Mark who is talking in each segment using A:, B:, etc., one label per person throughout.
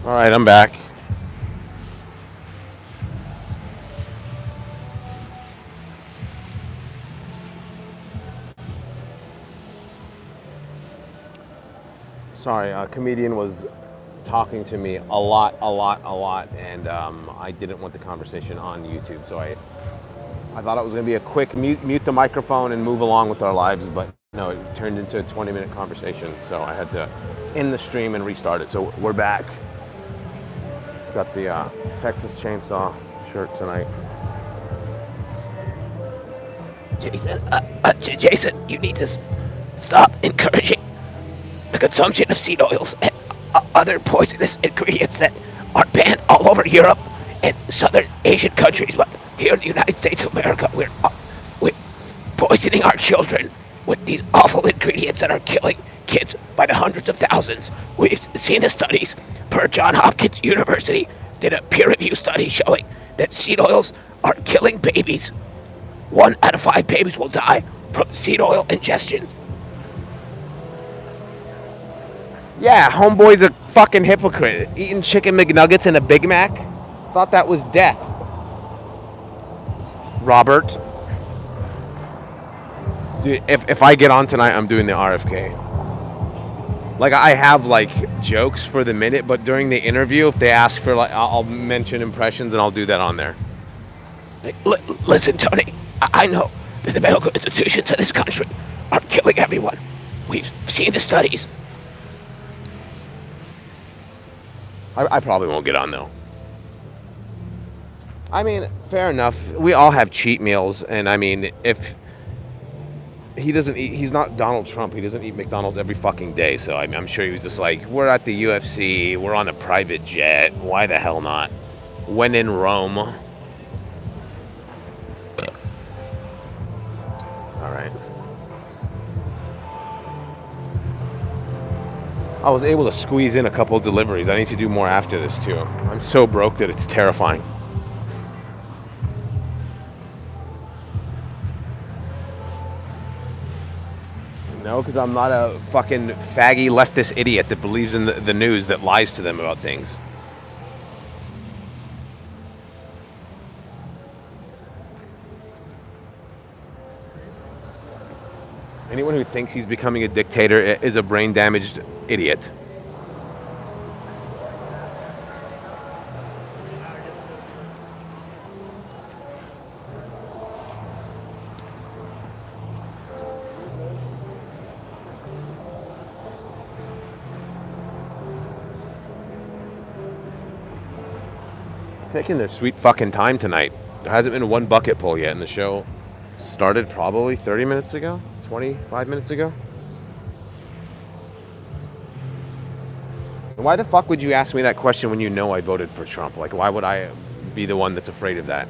A: All right, I'm back. Sorry, a comedian was talking to me a lot, and I didn't want the conversation on YouTube, so I thought it was going to be a quick mute the microphone and move along with our lives, but no, it turned into a 20-minute conversation, so I had to end the stream and restart it. So we're back. Got the Texas Chainsaw shirt tonight.
B: Jason, you need to stop encouraging the consumption of seed oils and other poisonous ingredients that are banned all over Europe and southern Asian countries. But here in the United States of America, we're poisoning our children with these awful ingredients that are killing kids by the hundreds of thousands. We've seen the studies. Per Johns Hopkins University did a peer-reviewed study showing that seed oils are killing babies. 1 out of 5 babies will die from seed oil ingestion.
A: Yeah, homeboy's a fucking hypocrite. Eating chicken McNuggets and a Big Mac? Thought that was death. Robert. Dude, if I get on tonight, I'm doing the RFK. Like, I have, like, jokes for the minute, but during the interview, if they ask for, like, I'll mention impressions and I'll do that on there.
B: Listen, Tony, I know that the medical institutions in this country are killing everyone. We've seen the studies.
A: I probably won't get on, though. I mean, fair enough. We all have cheat meals, and I mean, if he doesn't eat, he's not Donald Trump. He doesn't eat McDonald's every fucking day. So I mean, I'm sure he was just like, we're at the UFC, we're on a private jet. Why the hell not? When in Rome. All right. I was able to squeeze in a couple of deliveries. I need to do more after this too. I'm so broke that it's terrifying. No, because I'm not a fucking faggy leftist idiot that believes in the news that lies to them about things. Anyone who thinks he's becoming a dictator is a brain-damaged idiot. Taking their sweet fucking time tonight. There hasn't been one bucket pull yet, and the show started probably 30 minutes ago, 25 minutes ago. And why the fuck would you ask me that question when you know I voted for Trump? Like, why would I be the one that's afraid of that?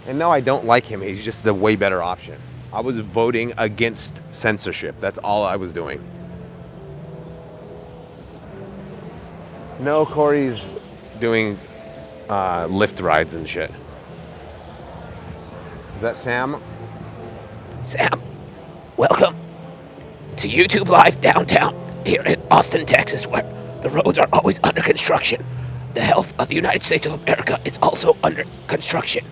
A: And no, I don't like him. He's just the way better option. I was voting against censorship. That's all I was doing. No, Corey's doing Lyft rides and shit. Is that Sam?
B: Sam, welcome to YouTube Live downtown here in Austin, Texas, where the roads are always under construction. The health of the United States of America is also under construction.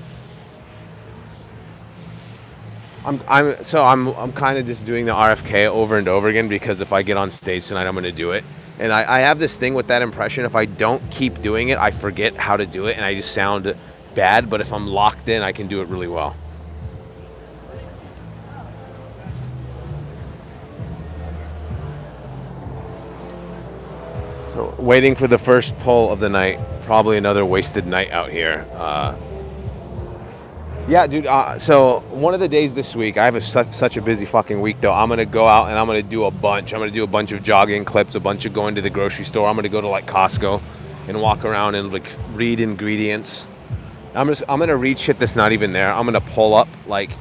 A: I'm kind of just doing the RFK over and over again because if I get on stage tonight, I'm going to do it. And I have this thing with that impression. If I don't keep doing it, I forget how to do it, and I just sound bad. But if I'm locked in, I can do it really well. So, waiting for the first pull of the night. Probably another wasted night out here. Yeah, dude. So one of the days this week, I have such a busy fucking week, though. I'm going to go out and I'm going to do a bunch. I'm going to do a bunch of jogging clips, a bunch of going to the grocery store. I'm going to go to, like, Costco and walk around and, like, read ingredients. I'm going to read shit that's not even there. I'm going to pull up, like,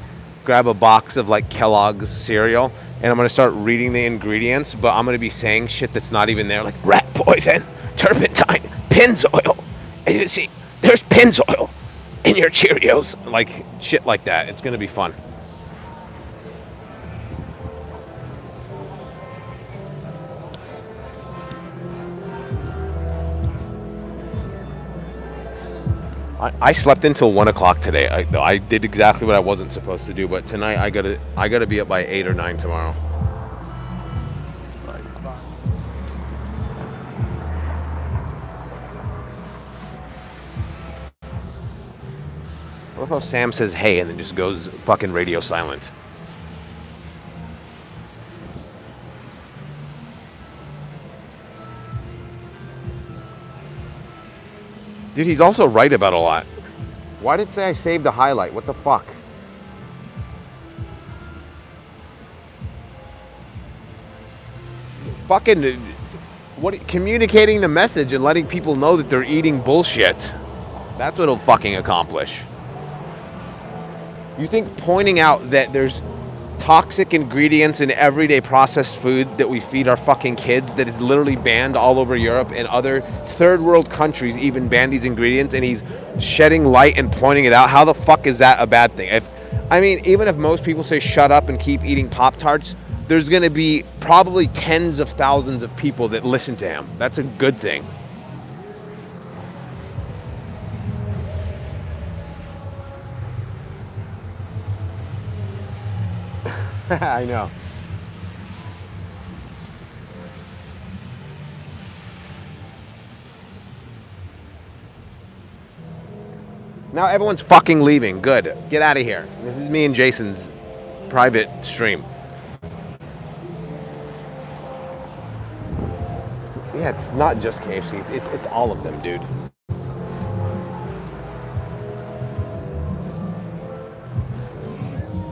A: grab a box of, like, Kellogg's cereal, and I'm going to start reading the ingredients, but I'm going to be saying shit that's not even there, like
B: Rat poison, turpentine, Pennzoil. And you see, there's Pennzoil in your Cheerios.
A: like shit like that. It's going to be fun. I slept until 1 o'clock today. I did exactly what I wasn't supposed to do, but tonight I gotta be up by 8 or 9 tomorrow. What if how Sam says hey and then just goes fucking radio silent? Dude, he's also right about a lot. Why did it say I saved the highlight? What the fuck? Fucking communicating the message and letting people know that they're eating bullshit. That's what it'll fucking accomplish. You think pointing out that there's toxic ingredients in everyday processed food that we feed our fucking kids that is literally banned all over Europe and other third world countries even ban these ingredients, and he's shedding light and pointing it out? How the fuck is that a bad thing? Even if most people say shut up and keep eating Pop-Tarts, there's going to be probably tens of thousands of people that listen to him. That's a good thing. I know. Now everyone's fucking leaving. Good. Get out of here. This is me and Jason's private stream. It's not just KFC. It's all of them, dude.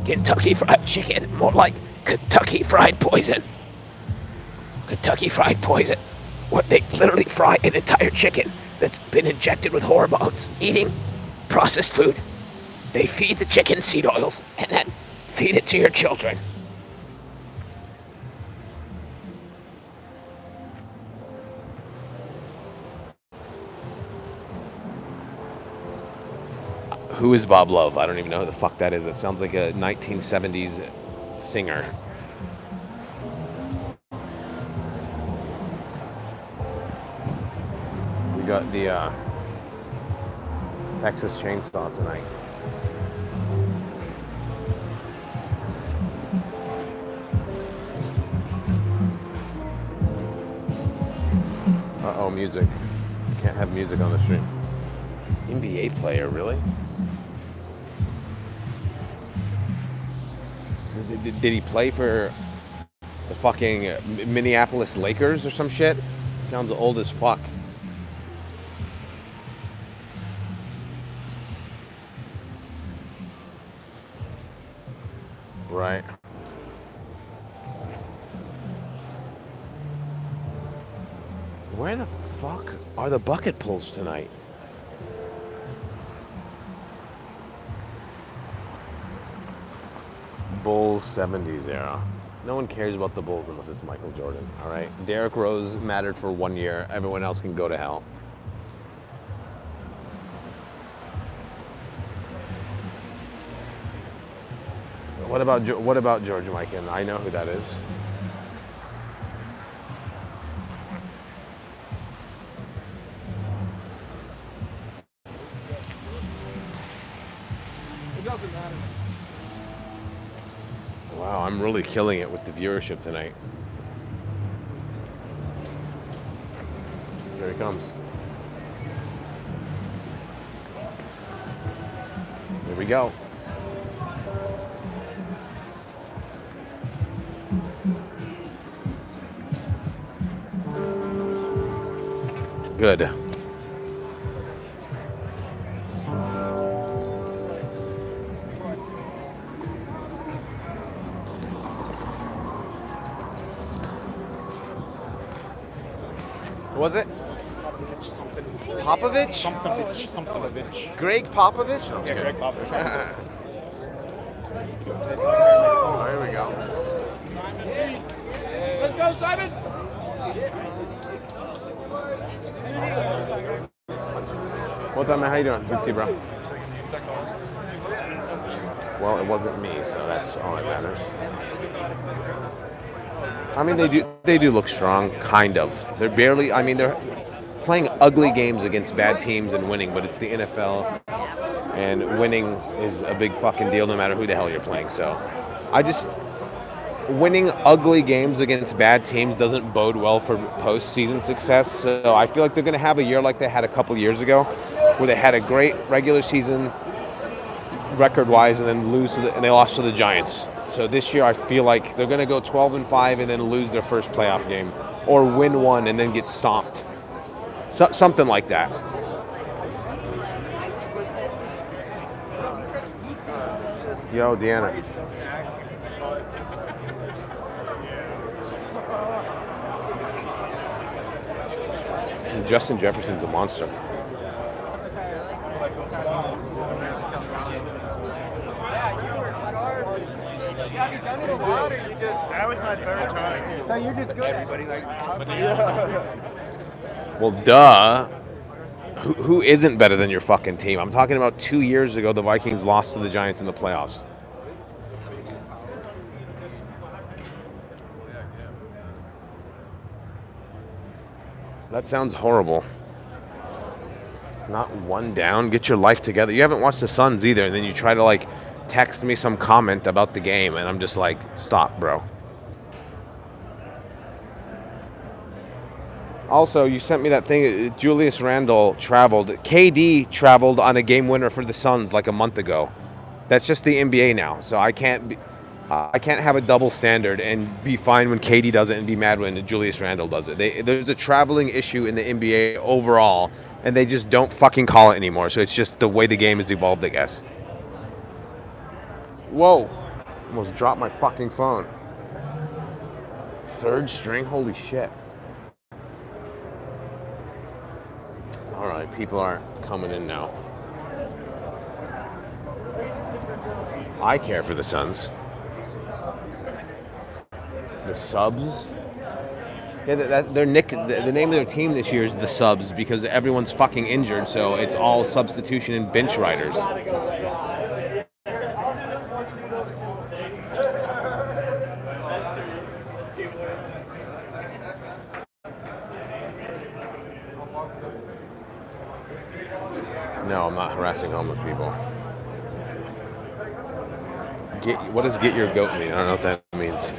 B: Kentucky Fried Chicken, more like Kentucky Fried Poison. Kentucky Fried Poison, where they literally fry an entire chicken that's been injected with hormones, eating processed food. They feed the chicken seed oils and then feed it to your children.
A: Who is Bob Love? I don't even know who the fuck that is. It sounds like a 1970s singer. We got the Texas Chainsaw tonight. Uh-oh, music. Can't have music on the stream. NBA player, really? Did he play for the fucking Minneapolis Lakers or some shit? Sounds old as fuck. Right. Where the fuck are the bucket pulls tonight? Bulls 70s era. No one cares about the Bulls unless it's Michael Jordan, all right? Derrick Rose mattered for 1 year. Everyone else can go to hell. What about George Mikan? I know who that is.
C: It doesn't matter.
A: Wow, I'm really killing it with the viewership tonight. Here he comes. Here we go. Good. Was it? Popovich?
C: Something.
A: Greg Popovich? No,
C: Yeah, Greg Popovich.
A: Oh, here we go.
C: Let's go, Simon!
A: What's up, man? How you doing? Good to see you, bro. Well, it wasn't me, so that's all that matters. I mean, they do look strong, kind of. They're barely. I mean, they're playing ugly games against bad teams and winning, but it's the NFL, and winning is a big fucking deal no matter who the hell you're playing. So winning ugly games against bad teams doesn't bode well for postseason success. So I feel like they're going to have a year like they had a couple years ago, where they had a great regular season record-wise and then and they lost to the Giants. So this year I feel like they're going to go 12-5 and then lose their first playoff game, or win one and then get stomped. Something like that. Yo, Deanna. Justin Jefferson's a monster.
D: That was my third time.
C: So you're just good.
D: Everybody like,
A: Well, duh. Who isn't better than your fucking team? I'm talking about 2 years ago, the Vikings lost to the Giants in the playoffs. That sounds horrible. Not one down. Get your life together. You haven't watched the Suns either, and then you try to like text me some comment about the game, and I'm just like, stop, bro. Also, you sent me that thing. Julius Randle traveled. KD traveled on a game winner for the Suns like a month ago. That's just the NBA now. So I can't have a double standard and be fine when KD does it and be mad when Julius Randle does it. There's a traveling issue in the NBA overall, and they just don't fucking call it anymore. So it's just the way the game has evolved, I guess. Whoa. Almost dropped my fucking phone. Third string? Holy shit. All right, people are coming in now. I care for the Suns. The Subs? Yeah, the name of their team this year is the Subs because everyone's fucking injured, so it's all substitution and bench riders. No, I'm not harassing homeless people. What does get your goat mean? I don't know what that means.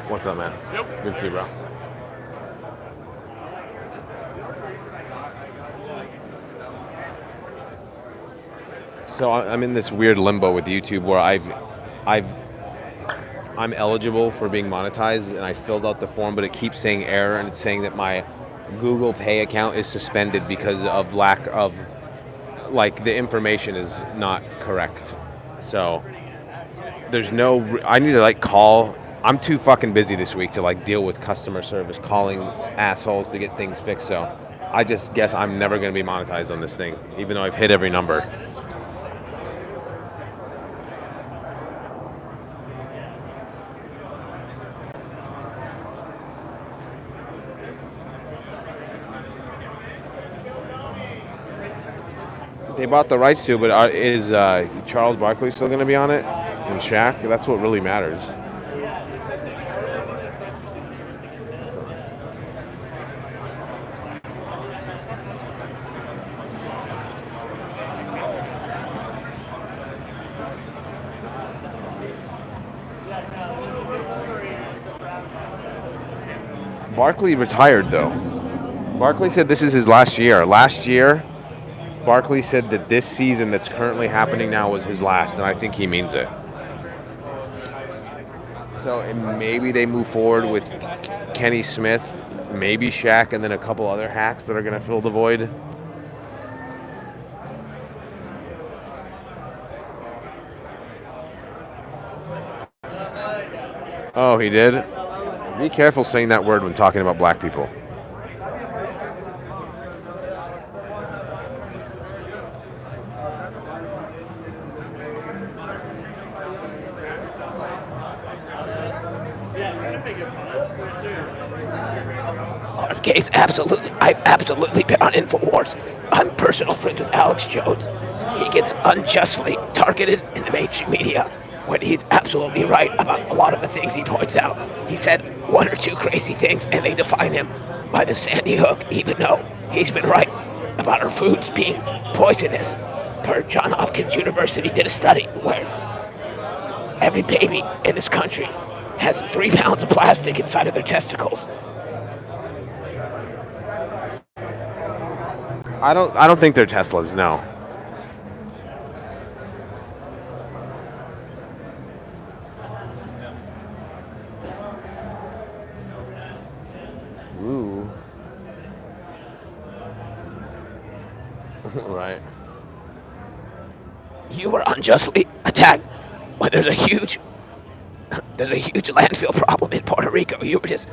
A: What's up, man? Yep. Good to see you, bro. So I'm in this weird limbo with YouTube where I'm eligible for being monetized, and I filled out the form, but it keeps saying error, and it's saying that my Google Pay account is suspended because of lack of, like, the information is not correct. So there's I need to, like, call. I'm too fucking busy this week to, like, deal with customer service, calling assholes to get things fixed. So I just guess I'm never going to be monetized on this thing, even though I've hit every number. They bought the rights to, but is Charles Barkley still going to be on it? And Shaq? That's what really matters. Barkley retired, though. Barkley said this is his last year. Last year, Barkley said that this season that's currently happening now was his last, and I think he means it. So maybe they move forward with Kenny Smith, maybe Shaq, and then a couple other hacks that are going to fill the void. Oh, he did? Be careful saying that word when talking about black people.
B: RFK's I've absolutely been on InfoWars. I'm personal friends with Alex Jones. He gets unjustly targeted in the mainstream media. when he's absolutely right about a lot of the things he points out. He said one or two crazy things, and they define him by the Sandy Hook, even though he's been right about our foods being poisonous. Per Johns Hopkins University did a study where every baby in this country has 3 pounds of plastic inside of their testicles.
A: I don't think they're Teslas, no. Ooh. Right.
B: You were unjustly attacked when there's a huge landfill problem in Puerto Rico. You were just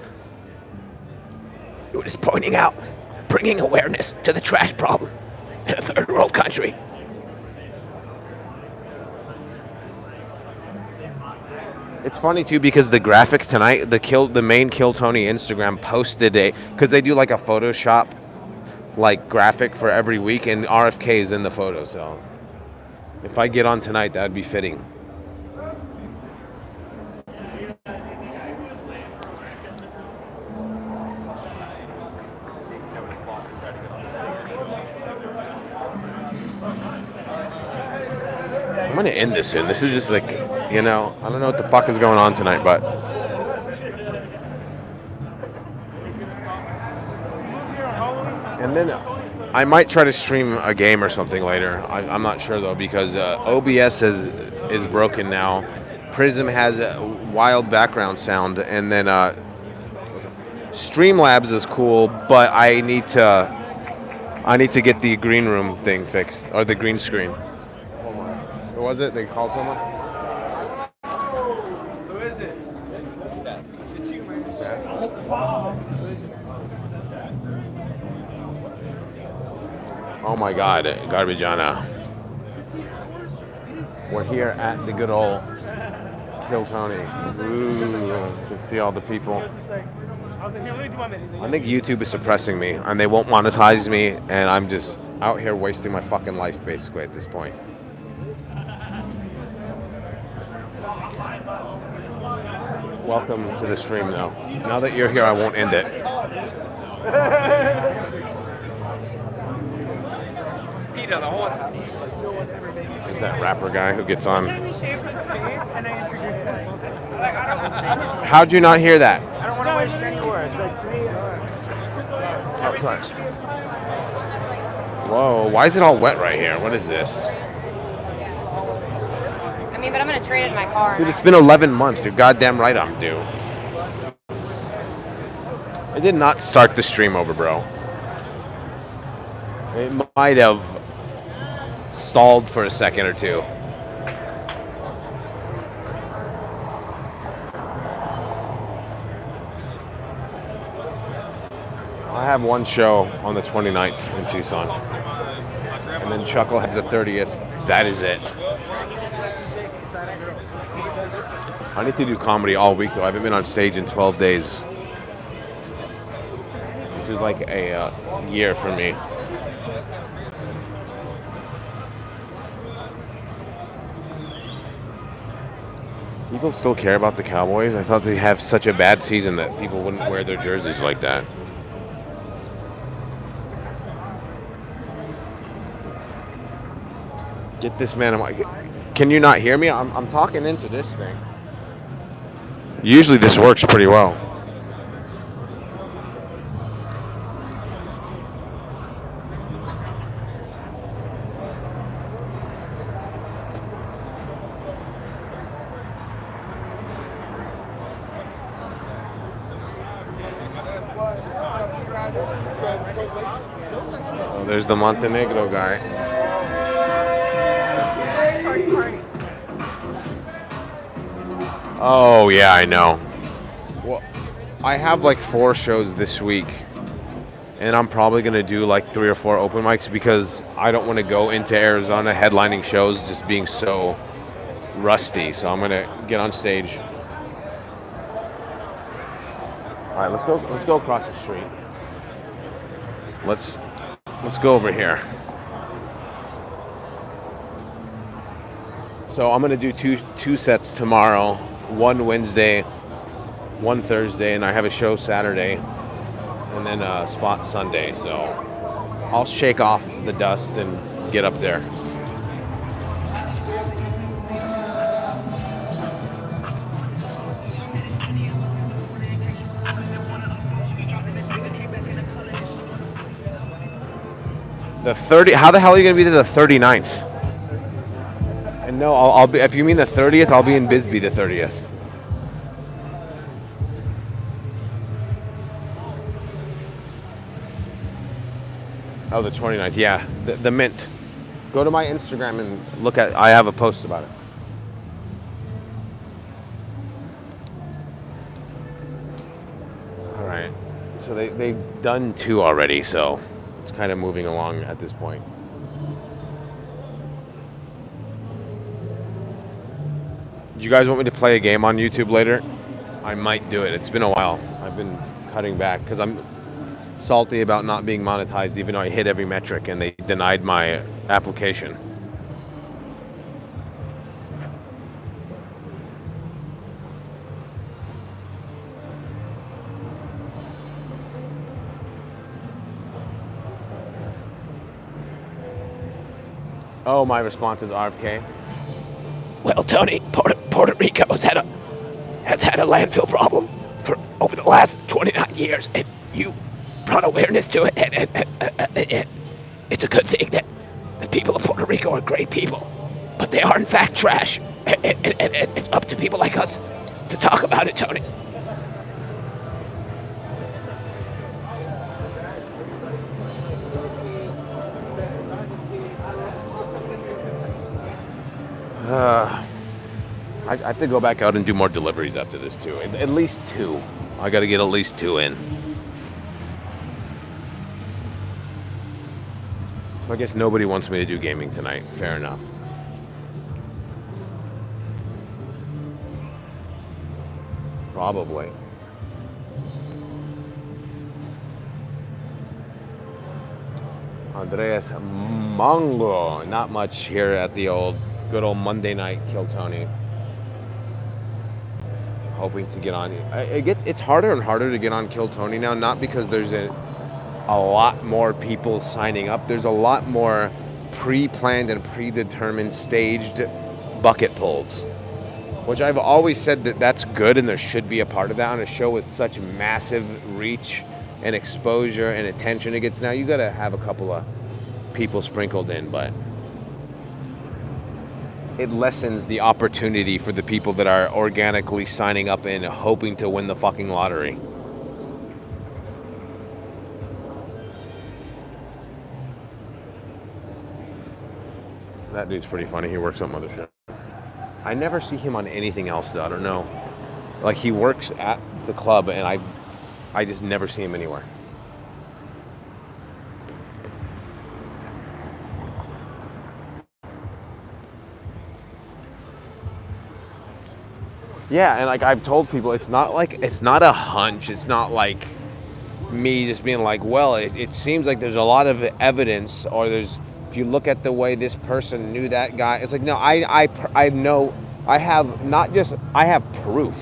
B: pointing out, bringing awareness to the trash problem in a third world country.
A: It's funny too because the graphic tonight, the main Kill Tony Instagram posted because they do like a Photoshop like graphic for every week, and RFK is in the photo. So if I get on tonight, that'd be fitting. I'm gonna end this soon. This is just like, I don't know what the fuck is going on tonight, but and then I might try to stream a game or something later. I'm not sure though because OBS is broken now. Prism has a wild background sound, and then Streamlabs is cool, but I need to get the green room thing fixed or the green screen. What was it? They called someone?
C: Who is it? It's you, man.
A: Oh my God, Garbagana. We're here at the good old Kill Tony. Ooh, you can see all the people. I think YouTube is suppressing me, and they won't monetize me, and I'm just out here wasting my fucking life basically at this point. Welcome to the stream though. Now that you're here, I won't end it.
C: Peter the horses.
A: Is that rapper guy who gets on?
E: He shaved his face and I introduced myself.
A: How'd you not hear that?
C: I don't want to waste any words. Like, to me,
A: Oh, sorry. Whoa, why is it all wet right here? What is this?
F: I mean, but I'm gonna trade it in my car.
A: Dude, it's been 11 months. You're goddamn right I'm due. I did not start the stream over, bro. It might have stalled for a second or two. I have one show on the 29th in Tucson. And then Chuckle has the 30th. That is it. I need to do comedy all week, though. I haven't been on stage in 12 days. Which is like a year for me. People still care about the Cowboys? I thought they have such a bad season that people wouldn't wear their jerseys like that. Get this man. Can you not hear me? I'm talking into this thing. Usually this works pretty well. Oh, there's the Montenegro guy. Oh, yeah, I know. Well, I have like 4 shows this week, and I'm probably going to do like 3 or 4 open mics because I don't want to go into Arizona headlining shows just being so rusty. So I'm going to get on stage. All right, let's go across the street. Let's go over here. So I'm gonna do two sets tomorrow, one Wednesday, one Thursday, and I have a show Saturday, and then a spot Sunday. So I'll shake off the dust and get up there. The 30. How the hell are you gonna be there the 39th? And no, I'll be. If you mean the 30th, I'll be in Bisbee the 30th. Oh, the 29th. Yeah, the Mint. Go to my Instagram and look at. I have a post about it. All right. So they've done 2 already. So it's kind of moving along at this point. Do you guys want me to play a game on YouTube later? I might do it. It's been a while. I've been cutting back because I'm salty about not being monetized, even though I hit every metric and they denied my application. Oh, my response is RFK.
B: Well, Tony, Puerto Rico has had a landfill problem for over the last 29 years, and you brought awareness to it, and it's a good thing that the people of Puerto Rico are great people, but they are in fact trash, and it's up to people like us to talk about it, Tony.
A: I have to go back out and do more deliveries after this too. At least 2. I got to get at least 2 in. So I guess nobody wants me to do gaming tonight. Fair enough. Probably. Andreas Mongo. Not much here at the good old Monday night Kill Tony. Hoping to get on. It's harder and harder to get on Kill Tony now, not because there's a lot more people signing up. There's a lot more pre-planned and predetermined staged bucket pulls, which I've always said that's good and there should be a part of that on a show with such massive reach and exposure and attention it gets. Now you got to have a couple of people sprinkled in, but it lessens the opportunity for the people that are organically signing up and hoping to win the fucking lottery. That dude's pretty funny. He works on Mothership. I never see him on anything else, though. I don't know. Like, he works at the club, and I just never see him anywhere. Yeah, and like I've told people, it's not a hunch. It's not like me just being like, well, it seems like there's a lot of evidence, or if you look at the way this person knew that guy, it's like, no, I know, I have proof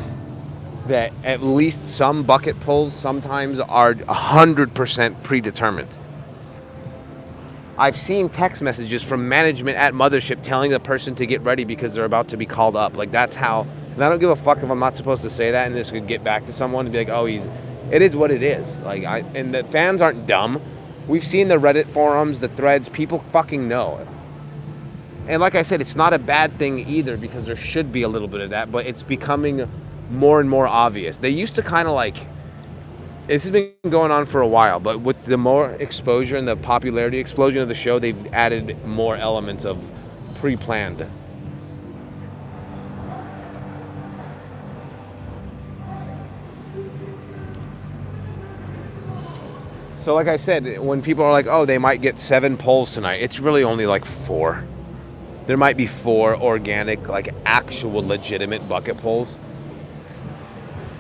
A: that at least some bucket pulls sometimes are 100% predetermined. I've seen text messages from management at Mothership telling the person to get ready because they're about to be called up. Like, that's how. And I don't give a fuck if I'm not supposed to say that, and this could get back to someone and be like, oh, it is what it is. Like, and the fans aren't dumb. We've seen the Reddit forums, the threads, people fucking know. And like I said, it's not a bad thing either, because there should be a little bit of that, but it's becoming more and more obvious. They used to kind of like, this has been going on for a while, but with the more exposure and the popularity explosion of the show, they've added more elements of pre-planned. So like I said, when people are like, oh, they might get 7 polls tonight, it's really only like 4. There might be 4 organic, like actual legitimate bucket polls.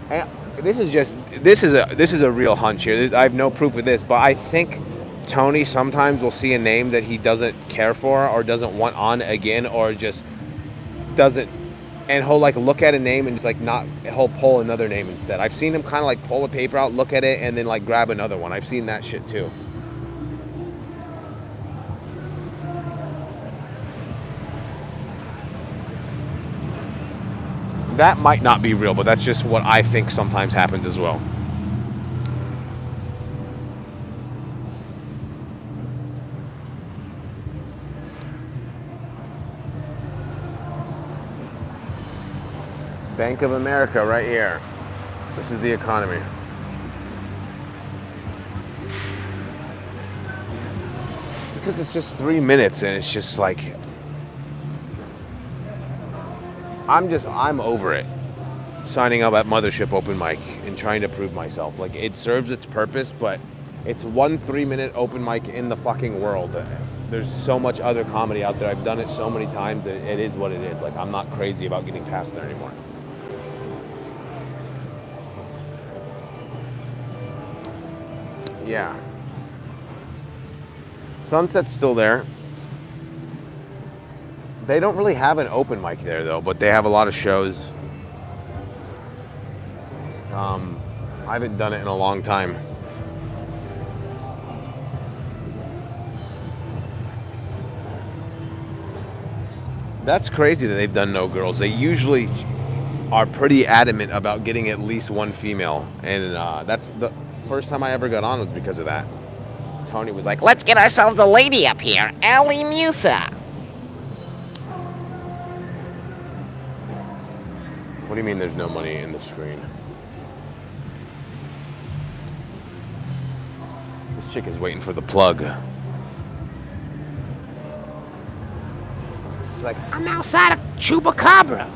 A: And this is a real hunch here. I have no proof of this, but I think Tony sometimes will see a name that he doesn't care for or doesn't want on again, or just doesn't, and he'll like look at a name and just like not, he'll pull another name instead. I've seen him kind of like pull a paper out, look at it, and then like grab another one. I've seen that shit too. That might not be real, but that's just what I think sometimes happens as well. Bank of America right here. This is the economy. Because it's just 3 minutes and it's just like, I'm over it. Signing up at Mothership open mic and trying to prove myself. Like, it serves its purpose, but it's 1 3-minute open mic in the fucking world. There's so much other comedy out there. I've done it so many times that it is what it is. Like, I'm not crazy about getting past there anymore. Yeah. Sunset's still there. They don't really have an open mic there though, but they have a lot of shows. I haven't done it in a long time. That's crazy that they've done no girls. They usually are pretty adamant about getting at least one female, and that's the first time I ever got on was because of that. Tony was like,
B: Let's get ourselves a lady up here, Ali Musa.
A: what do you mean there's no money in the screen? This chick is waiting for the plug. She's like,
B: I'm outside of Chupacabra.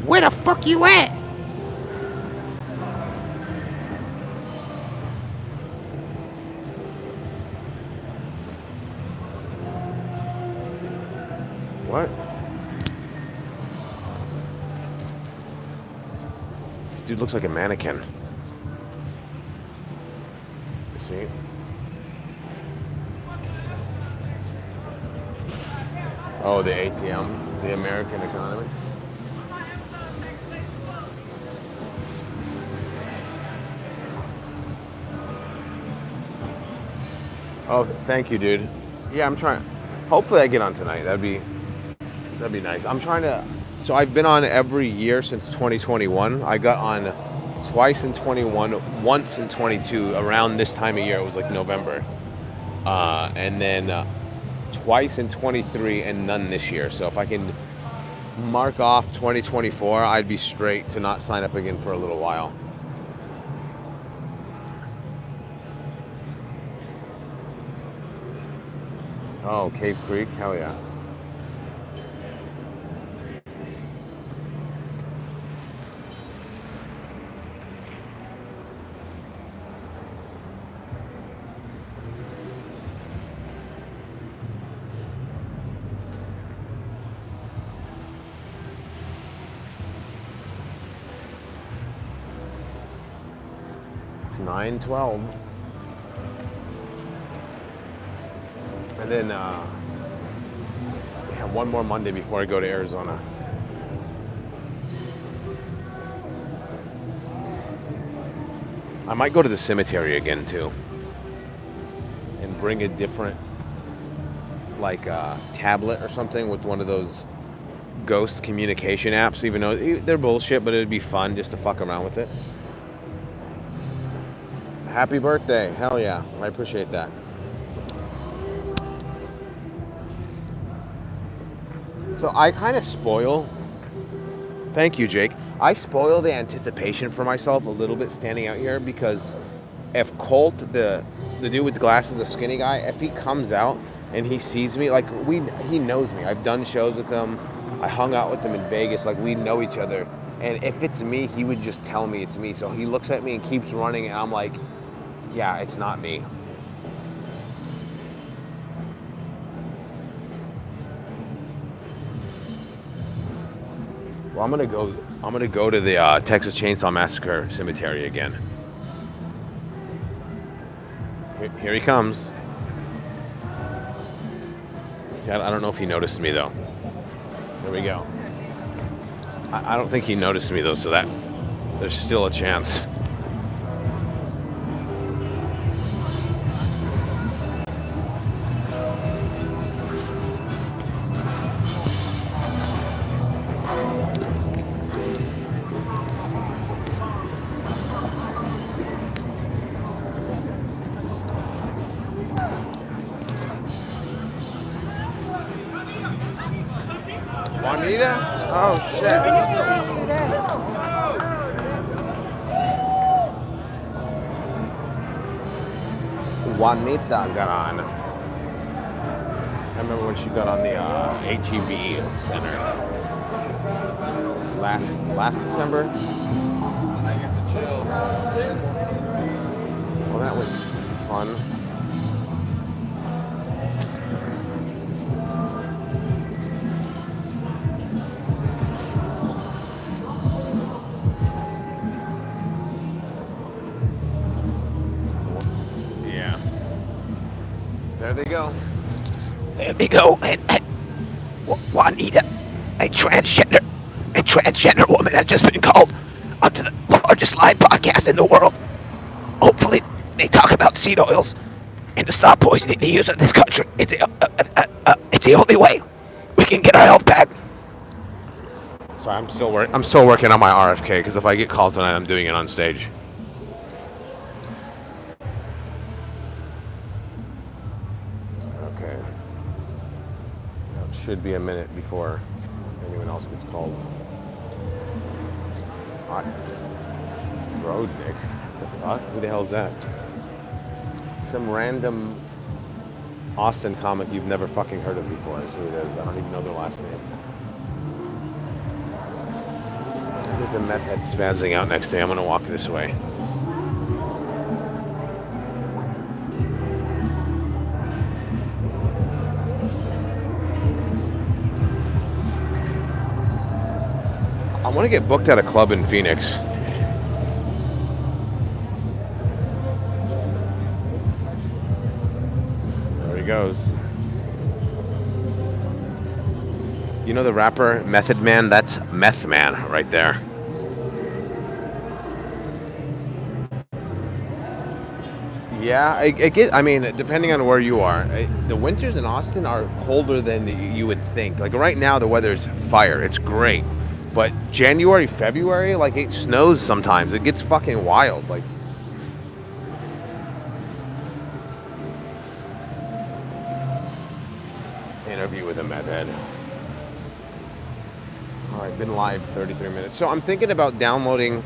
B: Where the fuck you at?
A: what? This dude looks like a mannequin. You see? Oh, the ATM, the American economy. Oh, thank you, dude. Yeah, I'm trying. Hopefully I get on tonight. That'd be nice. I'm trying to, so I've been on every year since 2021. I got on twice in 21, once in 22, around this time of year. It was like November. And then twice in 23 and none this year. So if I can mark off 2024, I'd be straight to not sign up again for a little while. Oh, Cave Creek? Hell yeah. It's 9:12. And then one more Monday before I go to Arizona. I might go to the cemetery again too, and bring a different, like tablet or something with one of those ghost communication apps. Even though they're bullshit, but it'd be fun just to fuck around with it. Happy birthday! Hell yeah, I appreciate that. So I kind of spoil, thank you, Jake. I spoil the anticipation for myself a little bit standing out here, because if Colt, the dude with the glasses, the skinny guy, if he comes out and he sees me, like he knows me. I've done shows with him. I hung out with him in Vegas. Like, we know each other. And if it's me, he would just tell me it's me. So he looks at me and keeps running, and I'm like, yeah, it's not me. Well, I'm gonna go to the Texas Chainsaw Massacre cemetery again. Here he comes. See, I don't know if he noticed me though. There we go. I don't think he noticed me though, so that there's still a chance. Juanita? Oh shit. Juanita got on. I remember when she got on the HEB Center last December. Well, that was fun. Yeah. There they go.
B: There we go. And Juanita, a transgender woman, has just been called onto the largest live podcast in the world. Hopefully, they talk about seed oils and to stop poisoning the youth of this country. It's the only way we can get our health back.
A: So I'm still working on my RFK because if I get calls tonight, I'm doing it on stage. Okay. Now it should be a minute before anyone else gets called. Hot Brodnick. The fuck? Who the hell's that? Some random Austin comic you've never fucking heard of before is who it is. I don't even know their last name. There's a meth head spazzing out next to me. I'm gonna walk this way. I want to get booked at a club in Phoenix. There he goes. You know the rapper Method Man? That's Meth Man right there. Yeah, I mean, depending on where you are, the winters in Austin are colder than you would think. Like right now, the weather's fire. It's great. But January, February, like it snows sometimes. It gets fucking wild. Like, interview with a meth head. All right, been live 33 minutes. So I'm thinking about downloading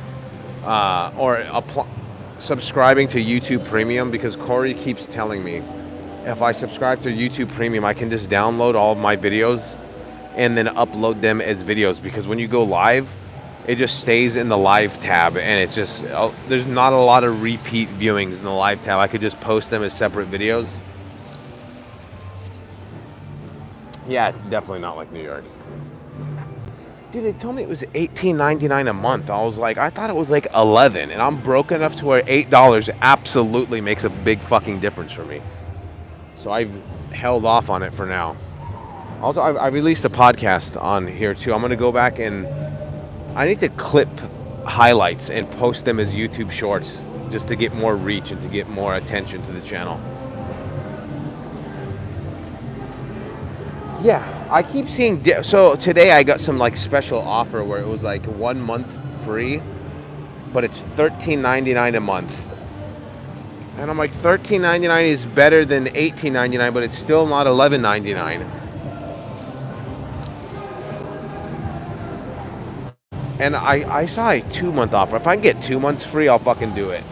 A: subscribing to YouTube Premium because Corey keeps telling me if I subscribe to YouTube Premium, I can just download all of my videos and then upload them as videos because when you go live, it just stays in the live tab and it's just, there's not a lot of repeat viewings in the live tab. I could just post them as separate videos. Yeah, it's definitely not like New York. Dude, they told me it was $18.99 a month. I was like, I thought it was like $11, and I'm broke enough to where $8 absolutely makes a big fucking difference for me. So I've held off on it for now. Also, I released a podcast on here too. I'm gonna go back and I need to clip highlights and post them as YouTube shorts just to get more reach and to get more attention to the channel. Yeah, I keep seeing. So today I got some like special offer where it was like 1 month free, but it's $13.99 a month. And I'm like, $13.99 is better than $18.99, but it's still not $11.99. And I saw a 2-month offer. If I can get 2 months free, I'll fucking do it.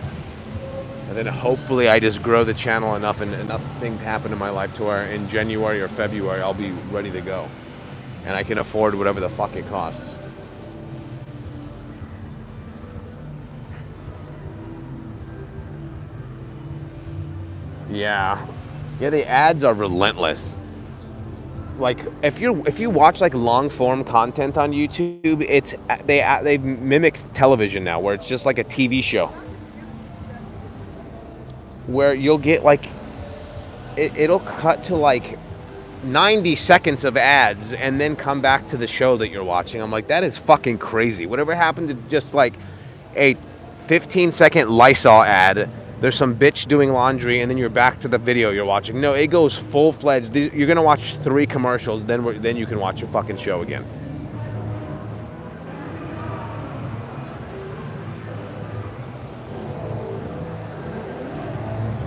A: And then hopefully I just grow the channel enough and enough things happen in my life to where in January or February I'll be ready to go. And I can afford whatever the fuck it costs. Yeah. Yeah, the ads are relentless. Like if you watch like long form content on YouTube, it's they've mimicked television now where it's just like a TV show. Where you'll get like it'll cut to like 90 seconds of ads and then come back to the show that you're watching. I'm like, that is fucking crazy. Whatever happened to just like a 15-second Lysol ad, there's some bitch doing laundry, and then you're back to the video you're watching. No, it goes full-fledged. You're going to watch 3 commercials, then you can watch your fucking show again.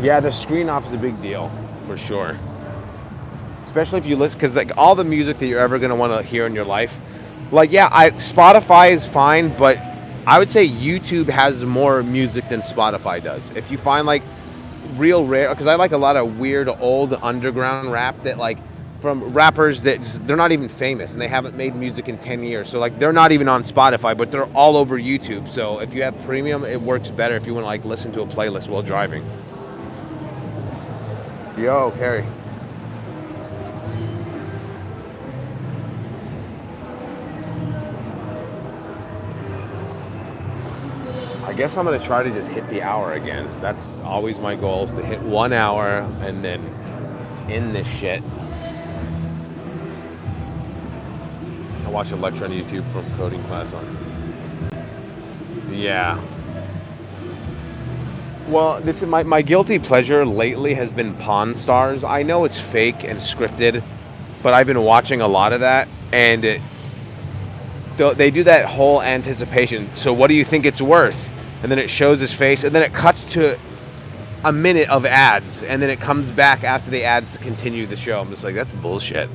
A: Yeah, the screen off is a big deal, for sure. Especially if you listen, because like all the music that you're ever going to want to hear in your life, like, yeah, Spotify is fine, but I would say YouTube has more music than Spotify does. If you find like real rare, because I like a lot of weird old underground rap that like from rappers that they're not even famous and they haven't made music in 10 years. So like they're not even on Spotify, but they're all over YouTube. So if you have premium, it works better if you want to like listen to a playlist while driving. Yo, Carrie. I guess I'm going to try to just hit the hour again. That's always my goal, is to hit 1 hour and then end this shit. I watch a lecture on YouTube from coding class on. Yeah. Well, this is my guilty pleasure lately has been Pawn Stars. I know it's fake and scripted, but I've been watching a lot of that, and they do that whole anticipation. So what do you think it's worth? And then it shows his face, and then it cuts to a minute of ads, and then it comes back after the ads to continue the show. I'm just like, that's bullshit.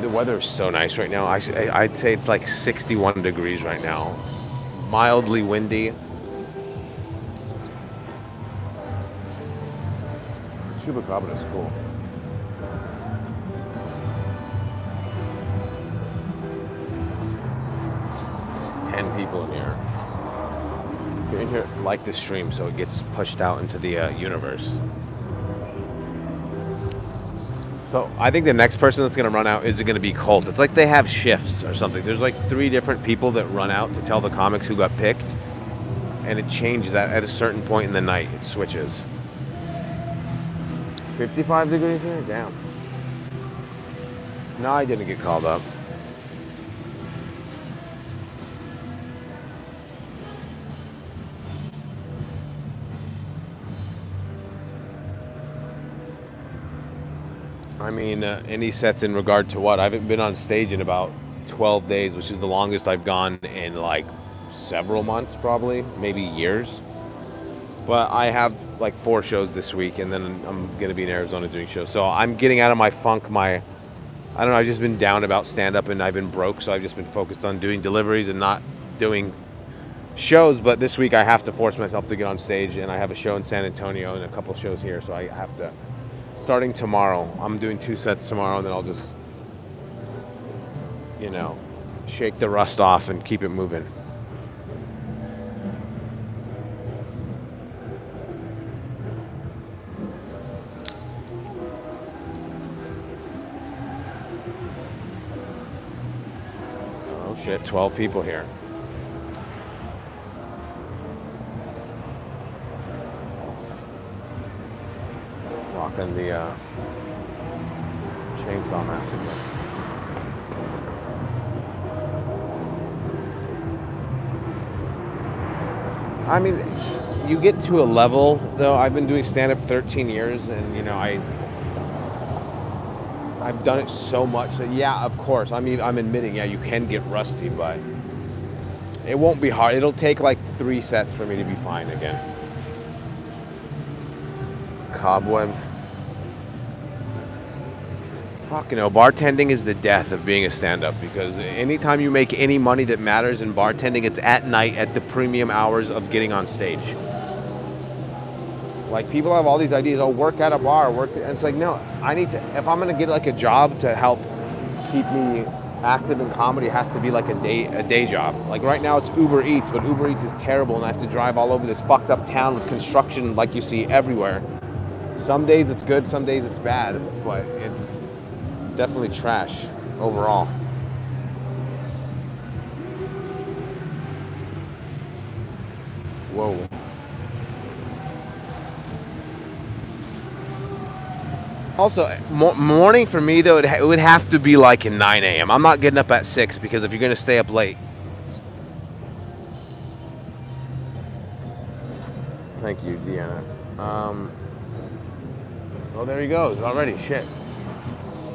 A: The weather is so nice right now. I'd say it's like 61 degrees right now. Mildly windy. Chupacabra is cool. People in here. If you're in here, like this stream so it gets pushed out into the universe. So I think the next person that's going to run out is going to be Colt. It's like they have shifts or something. There's like 3 different people that run out to tell the comics who got picked. And it changes at a certain point in the night. It switches. 55 degrees here? Damn. No, I didn't get called up. I mean, any sets in regard to what? I haven't been on stage in about 12 days, which is the longest I've gone in like several months, probably, maybe years. But I have like 4 shows this week, and then I'm going to be in Arizona doing shows. So I'm getting out of my funk. I don't know, I've just been down about stand-up, and I've been broke, so I've just been focused on doing deliveries and not doing shows. But this week I have to force myself to get on stage, and I have a show in San Antonio and a couple shows here, so I have to... Starting tomorrow, I'm doing 2 sets tomorrow, and then I'll just, you know, shake the rust off and keep it moving. Oh shit, 12 people here. Rocking the Chainsaw Massacre. I mean, you get to a level, though. I've been doing stand-up 13 years, and, you know, I've done it so much that, yeah, of course, I'm admitting, yeah, you can get rusty, but it won't be hard. It'll take, like, 3 sets for me to be fine again. Cobwebs. Fuck, you know, bartending is the death of being a stand-up, because anytime you make any money that matters in bartending, it's at night at the premium hours of getting on stage. Like, people have all these ideas, oh, work at a bar, and it's like, no, I need to, if I'm going to get like a job to help keep me active in comedy, it has to be like a day job. Like right now it's Uber Eats, but Uber Eats is terrible, and I have to drive all over this fucked up town with construction like you see everywhere. Some days it's good, some days it's bad, but it's definitely trash. overall. Whoa. Also, morning for me though, it would have to be like at 9 a.m. I'm not getting up at 6 because if you're gonna stay up late. Thank you, Deanna. Oh, there he goes already. Shit.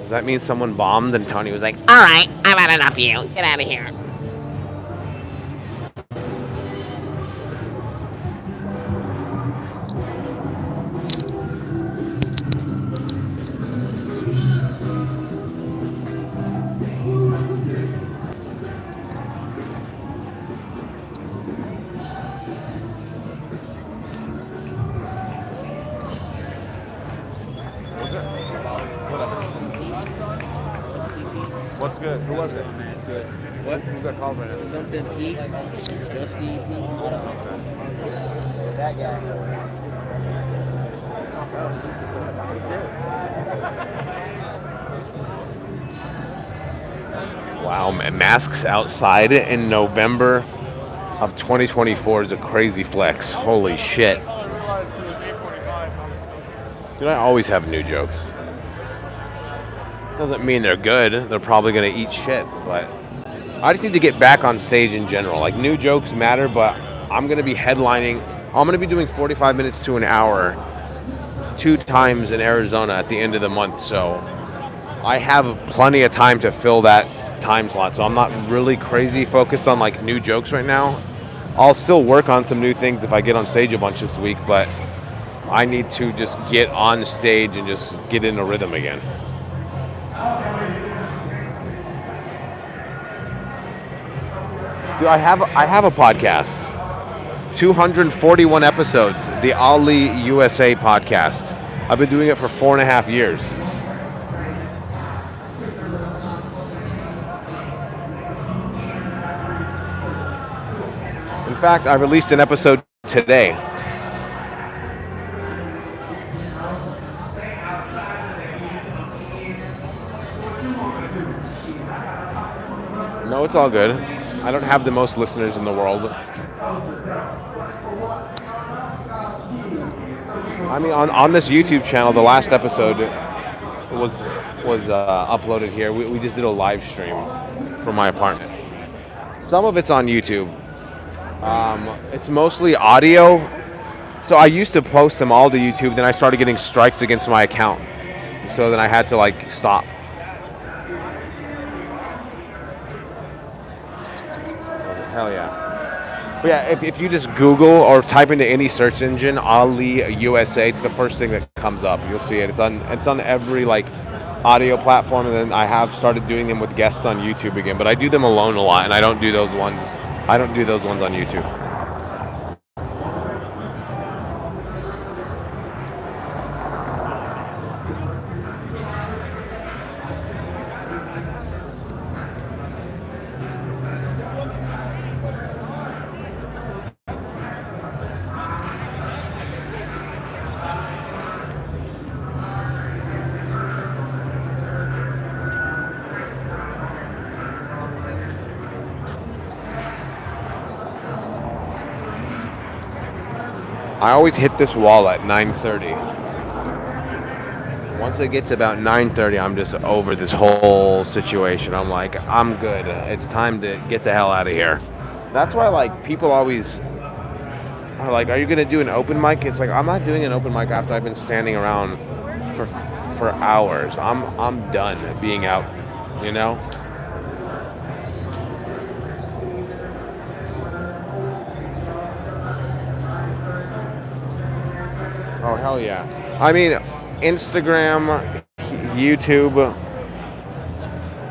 A: Does that mean someone bombed and Tony was like,
B: All right, I've had enough of you. Get out of here.
A: "What's good? Who was it?
G: It's good.
A: What? Who got called right now?"
G: Something eat, just eat. That guy.
A: Wow, masks outside in November of 2024 is a crazy flex. Holy shit. Dude, I always have new jokes. Doesn't mean they're good. They're probably going to eat shit, but I just need to get back on stage in general. Like, new jokes matter, but I'm going to be headlining. I'm going to be doing 45 minutes to an hour 2 times in Arizona at the end of the month, so I have plenty of time to fill that time slot. So I'm not really crazy focused on like new jokes right now. I'll still work on some new things if I get on stage a bunch this week, but I need to just get on stage and just get in a rhythm again. Dude, I have a podcast. 241 episodes, the Ali USA podcast. I've been doing it for 4.5 years. In fact, I released an episode today. No, it's all good. I don't have the most listeners in the world. I mean, on this YouTube channel, the last episode was uploaded here. We just did a live stream from my apartment. Some of it's on YouTube. It's mostly audio. So I used to post them all to YouTube. Then I started getting strikes against my account. So then I had to like stop. Hell yeah. But yeah, if you just Google or type into any search engine, Ali USA, it's the first thing that comes up. You'll see it. It's on every like audio platform, and then I have started doing them with guests on YouTube again. But I do them alone a lot, and I don't do those ones on YouTube. I always hit this wall at 9:30. Once it gets about 9:30, I'm just over this whole situation. I'm like, I'm good. It's time to get the hell out of here. That's why like people always are like, are you gonna do an open mic? It's like, I'm not doing an open mic after I've been standing around for hours. I'm done being out, you know? Oh, hell yeah. I mean, Instagram, YouTube,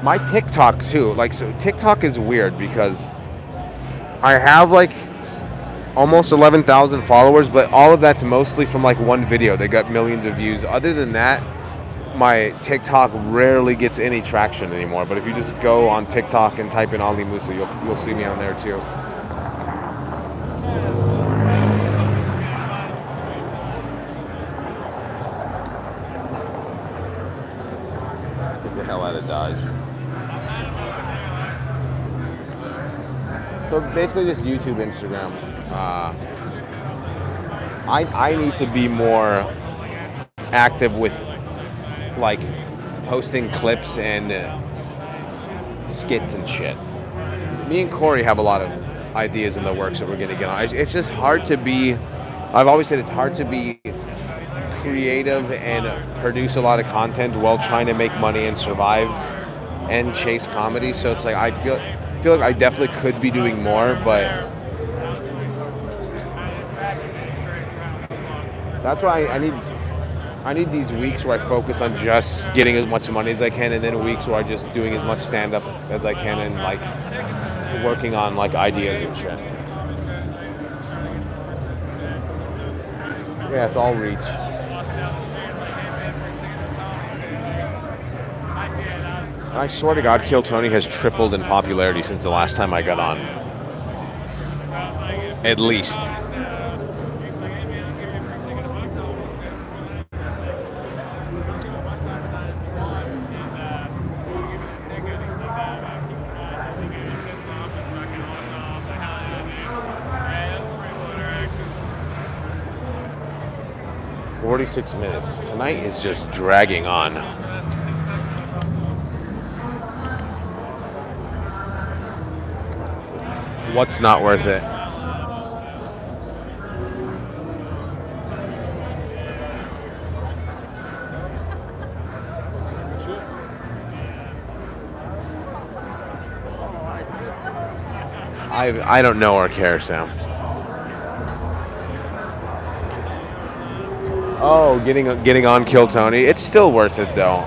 A: my TikTok too. Like, so TikTok is weird because I have like almost 11,000 followers, but all of that's mostly from like one video that got millions of views. Other than that, my TikTok rarely gets any traction anymore. But if you just go on TikTok and type in Ali Musa, you'll see me on there too. Get the hell out of Dodge. So basically just YouTube, Instagram. I need to be more active with like posting clips and skits and shit. Me and Corey have a lot of ideas in the works that we're going to get on. It's just hard to be, I've always said it's hard to be creative and produce a lot of content while trying to make money and survive and chase comedy. So it's like I feel like I definitely could be doing more, but that's why I need these weeks where I focus on just getting as much money as I can, and then weeks where I'm just doing as much stand-up as I can and like working on like ideas and shit. Yeah, it's all reach. I swear to God, Kill Tony has tripled in popularity since the last time I got on. At least. "46 minutes. Tonight is just dragging on. What's not worth it? I don't know or care, Sam. Oh, getting on Kill Tony. It's still worth it though.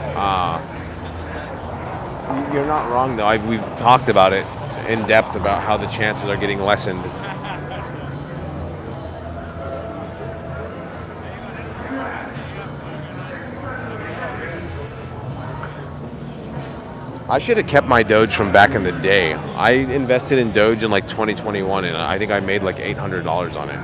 A: You're not wrong though. We've talked about it in depth about how the chances are getting lessened. I should have kept my Doge from back in the day. I invested in Doge in like 2021 and I think I made like $800 on it.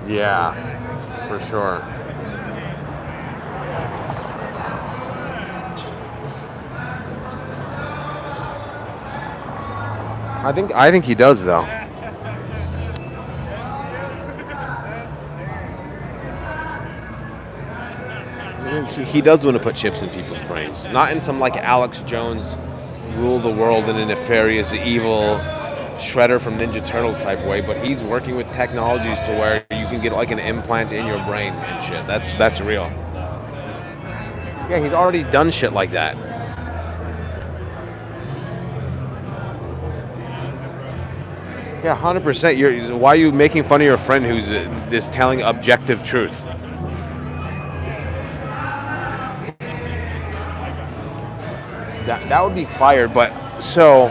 A: Yeah, for sure. I think he does though. He does want to put chips in people's brains. Not in some like Alex Jones rule the world in a nefarious, evil Shredder from Ninja Turtles type way, but he's working with technologies to where you can get like an implant in your brain and shit. That's real. Yeah, he's already done shit like that. Yeah, 100%. Why are you making fun of your friend who's just telling objective truth? That would be fire, but so,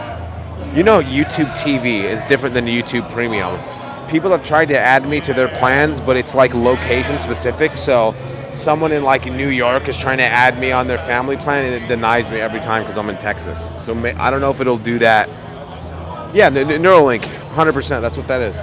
A: you know, YouTube TV is different than YouTube Premium. People have tried to add me to their plans, but it's like location specific. So someone in like New York is trying to add me on their family plan and it denies me every time because I'm in Texas. So I don't know if it'll do that. Yeah, Neuralink, 100%. That's what that is.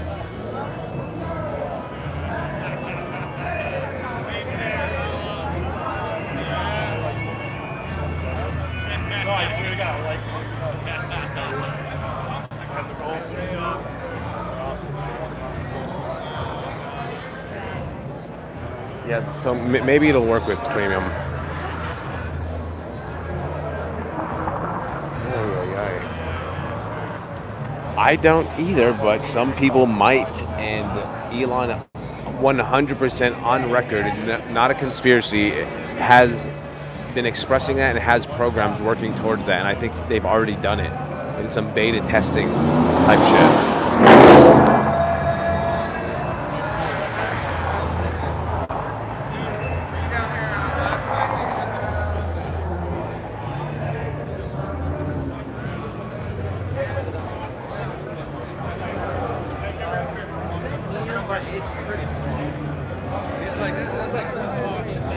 A: Yeah, so maybe it'll work with Premium. I don't either, but some people might, and Elon 100% on record, not a conspiracy, has been expressing that and has programs working towards that, and I think they've already done it in some beta testing type shit.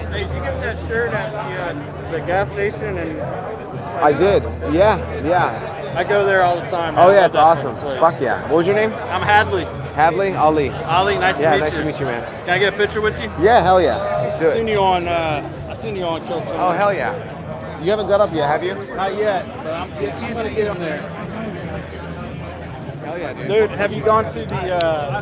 D: Hey, did you get that shirt at the gas station, and
A: I did. Yeah.
D: I go there all the time.
A: Oh
D: I
A: yeah,
D: love
A: it's
D: that
A: awesome.
D: place.
A: Fuck yeah. What was your name?
D: I'm Hadley.
A: Hadley? Ali.
D: Ali, nice to meet
A: Nice
D: you.
A: to meet you, man.
D: Can I get a picture with you?
A: Yeah, hell yeah. Let's do
D: I seen
A: it.
D: you on. I seen you on Kill Tony.
A: Oh hell yeah. You haven't got up yet, have you?
D: Not yet, but I'm gonna get on there.
A: Hell yeah, dude.
D: Dude, have you gone to the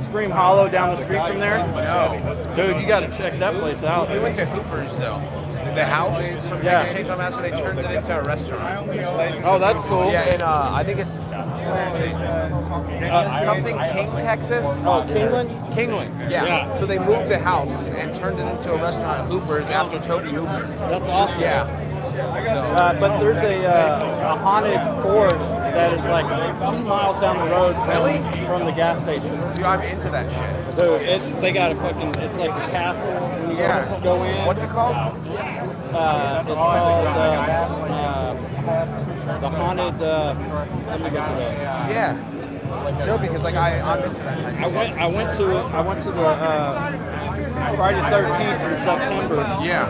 D: Scream Hollow down the street from there?
A: No.
D: Dude, you got to check that place out.
A: We went to Hooper's though. The house from
D: Yeah.
A: Texas Chainsaw Massacre, they turned it into a restaurant.
D: Oh, that's cool.
A: Yeah, and I think it's something King, Texas.
D: Oh, Kingland?
A: Kingland, yeah.
D: Yeah.
A: So they moved the house and turned it into a restaurant at Hooper's after Toby Hooper.
D: That's awesome.
A: Yeah.
D: But there's a haunted forest that is like 2 miles down the road from the gas station.
A: Dude, I'm into that shit.
D: Dude, they got a fucking, it's like a castle when you
A: Yeah.
D: go in.
A: What's it called?
D: It's called the haunted, let me look it up.
A: Yeah. No, because like I'm into that type of shit.
D: I went to the Friday 13th in September.
A: Yeah.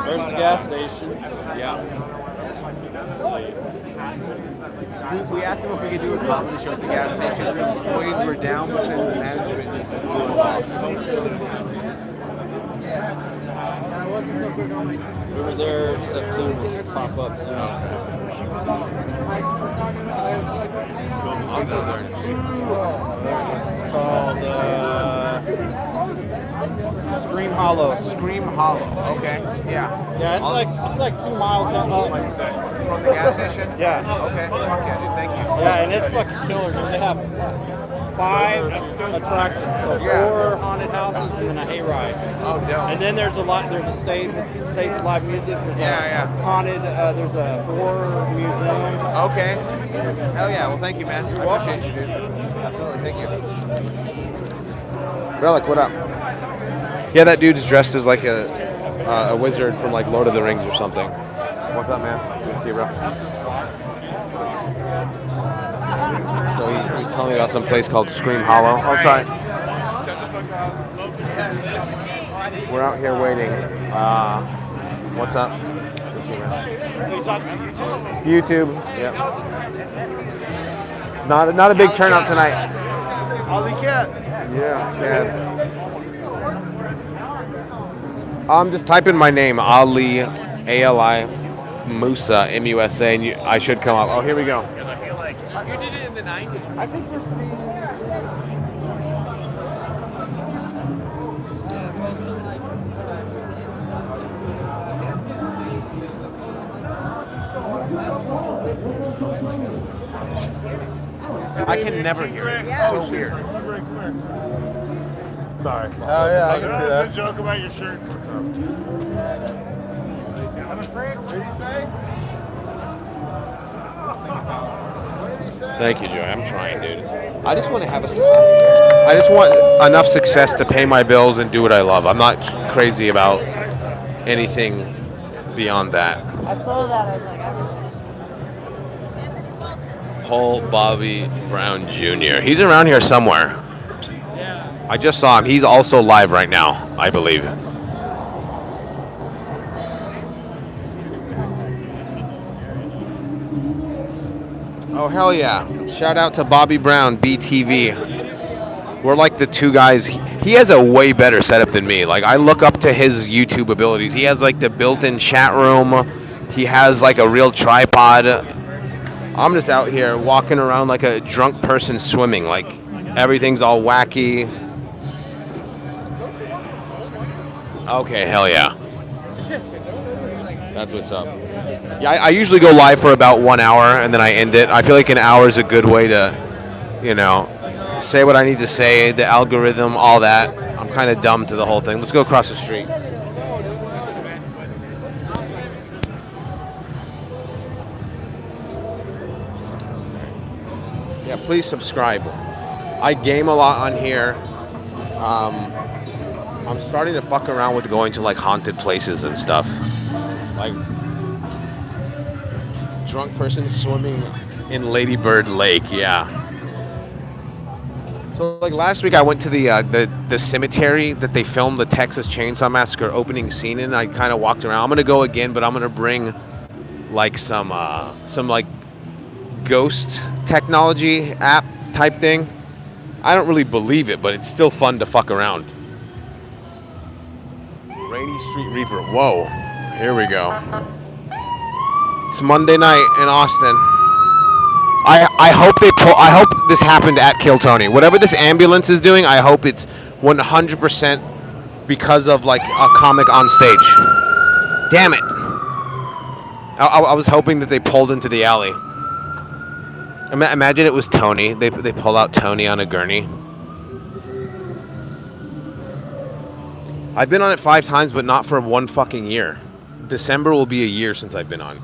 D: There's the gas station.
A: Yeah. We asked them if we could do a comedy show at the gas station. The employees were down, but then the management just blew us off.
D: We were there September. Should pop up soon.
A: I'll go there.
D: It's called Scream Hollow.
A: Scream Hollow. Okay. Yeah.
D: Yeah, it's like 2 miles down.
A: From the gas station?
D: Yeah.
A: Okay. Fuck yeah, dude. Thank you.
D: Yeah, and it's fucking killer. Dude. They have 5 attractions, so
A: Yeah.
D: 4 haunted houses and then a hayride.
A: Oh, dope.
D: And then there's a stage of live music. There's
A: Yeah.
D: a haunted. There's a horror museum.
A: Okay. Hell yeah. Well, thank you, man. I appreciate you, dude. Absolutely. Thank you. Relic, what up? Yeah, that dude's dressed as like a wizard from like Lord of the Rings or something. What's up, man? Good to see you, bro. So he's telling me about some place called Scream Hollow. Oh, sorry. We're out here waiting. What's up? Good to see you, man.
D: You talking to YouTube?
A: YouTube. Yep. Not a big turnout tonight.
D: Ollie Cat.
A: Yeah, Chad. I'm just typing my name, Ali, A-L-I, Musa, M-U-S-A, and I should come up. Oh, here we go.
C: You did it in the 90s.
A: I think we're seeing... I can never hear it. It's so weird.
D: Sorry.
G: Oh yeah, I can see
D: a
G: that.
D: joke about your shirts.
G: I'm afraid. What did you say?
A: Thank you, Joey. I'm trying, dude. I just want to have I just want enough success to pay my bills and do what I love. I'm not crazy about anything beyond that.
F: I saw that. I was like,
A: Paul Bobby Brown Jr. He's around here somewhere. I just saw him. He's also live right now, I believe. Oh, hell yeah. Shout out to Bobby Brown, BTV. We're like the two guys. He has a way better setup than me. Like, I look up to his YouTube abilities. He has, like, the built-in chat room. He has, like, a real tripod. I'm just out here walking around like a drunk person swimming. Like, everything's all wacky. Okay, hell yeah. That's what's up. Yeah, I usually go live for about 1 hour and then I end it. I feel like an hour is a good way to, you know, say what I need to say, the algorithm, all that. I'm kind of dumb to the whole thing. Let's go across the street. Yeah, please subscribe. I game a lot on here. I'm starting to fuck around with going to like haunted places and stuff. Like drunk person swimming in Lady Bird Lake, yeah. So like last week I went to the cemetery that they filmed the Texas Chainsaw Massacre opening scene in. I kind of walked around. I'm gonna go again, but I'm gonna bring like some like ghost technology app type thing. I don't really believe it, but it's still fun to fuck around. Rainy Street Reaper. Whoa, here we go. It's Monday night in Austin. I hope this happened at Kill Tony. Whatever this ambulance is doing, I hope it's 100% because of like a comic on stage. Damn it. I was hoping that they pulled into the alley. Imagine it was Tony. They pull out Tony on a gurney. I've been on it 5 times, but not for 1 fucking year. December will be a year since I've been on,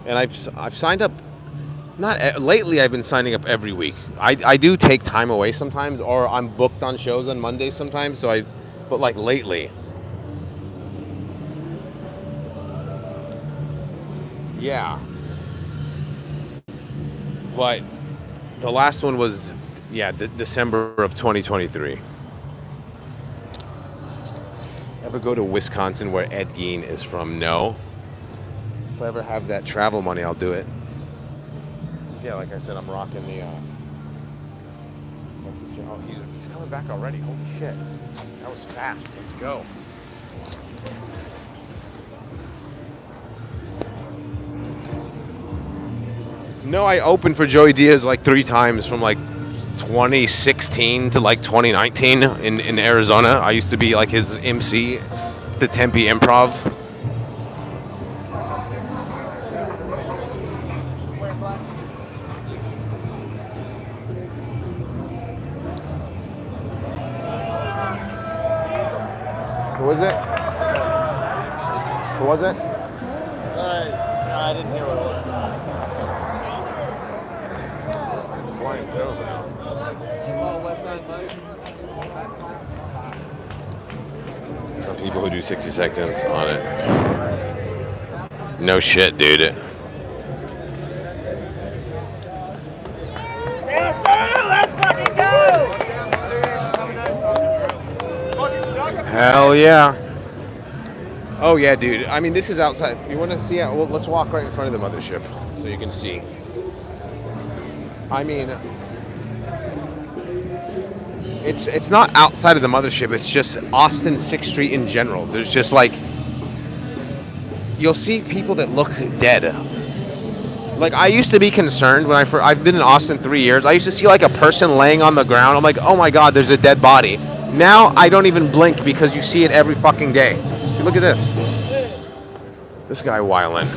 A: and I've signed up. Not lately. I've been signing up every week. I do take time away sometimes, or I'm booked on shows on Mondays sometimes. But like lately. Yeah. But the last one was, December of 2023. Ever go to Wisconsin where Ed Gein is from? No. If I ever have that travel money, I'll do it. Yeah, like I said, I'm rocking the, what's this? Oh, he's coming back already. Holy shit. That was fast. Let's go. No, I opened for Joey Diaz like 3 times from like 2016 to like 2019 in Arizona. I used to be like his MC, the Tempe Improv. Who was it? Who was it?
D: I didn't hear what it was.
A: Flying through. Some people who do 60 seconds on it. No shit, dude. Hell yeah. Oh yeah, dude. I mean, this is outside. You want to see it? Well, let's walk right in front of the mothership so you can see. I mean, it's not outside of the mothership. It's just Austin 6th Street in general. There's just like, you'll see people that look dead. Like, I used to be concerned when I've been in Austin 3 years. I used to see like a person laying on the ground. I'm like, oh my God, there's a dead body. Now I don't even blink because you see it every fucking day. See, look at this. This guy wildin'.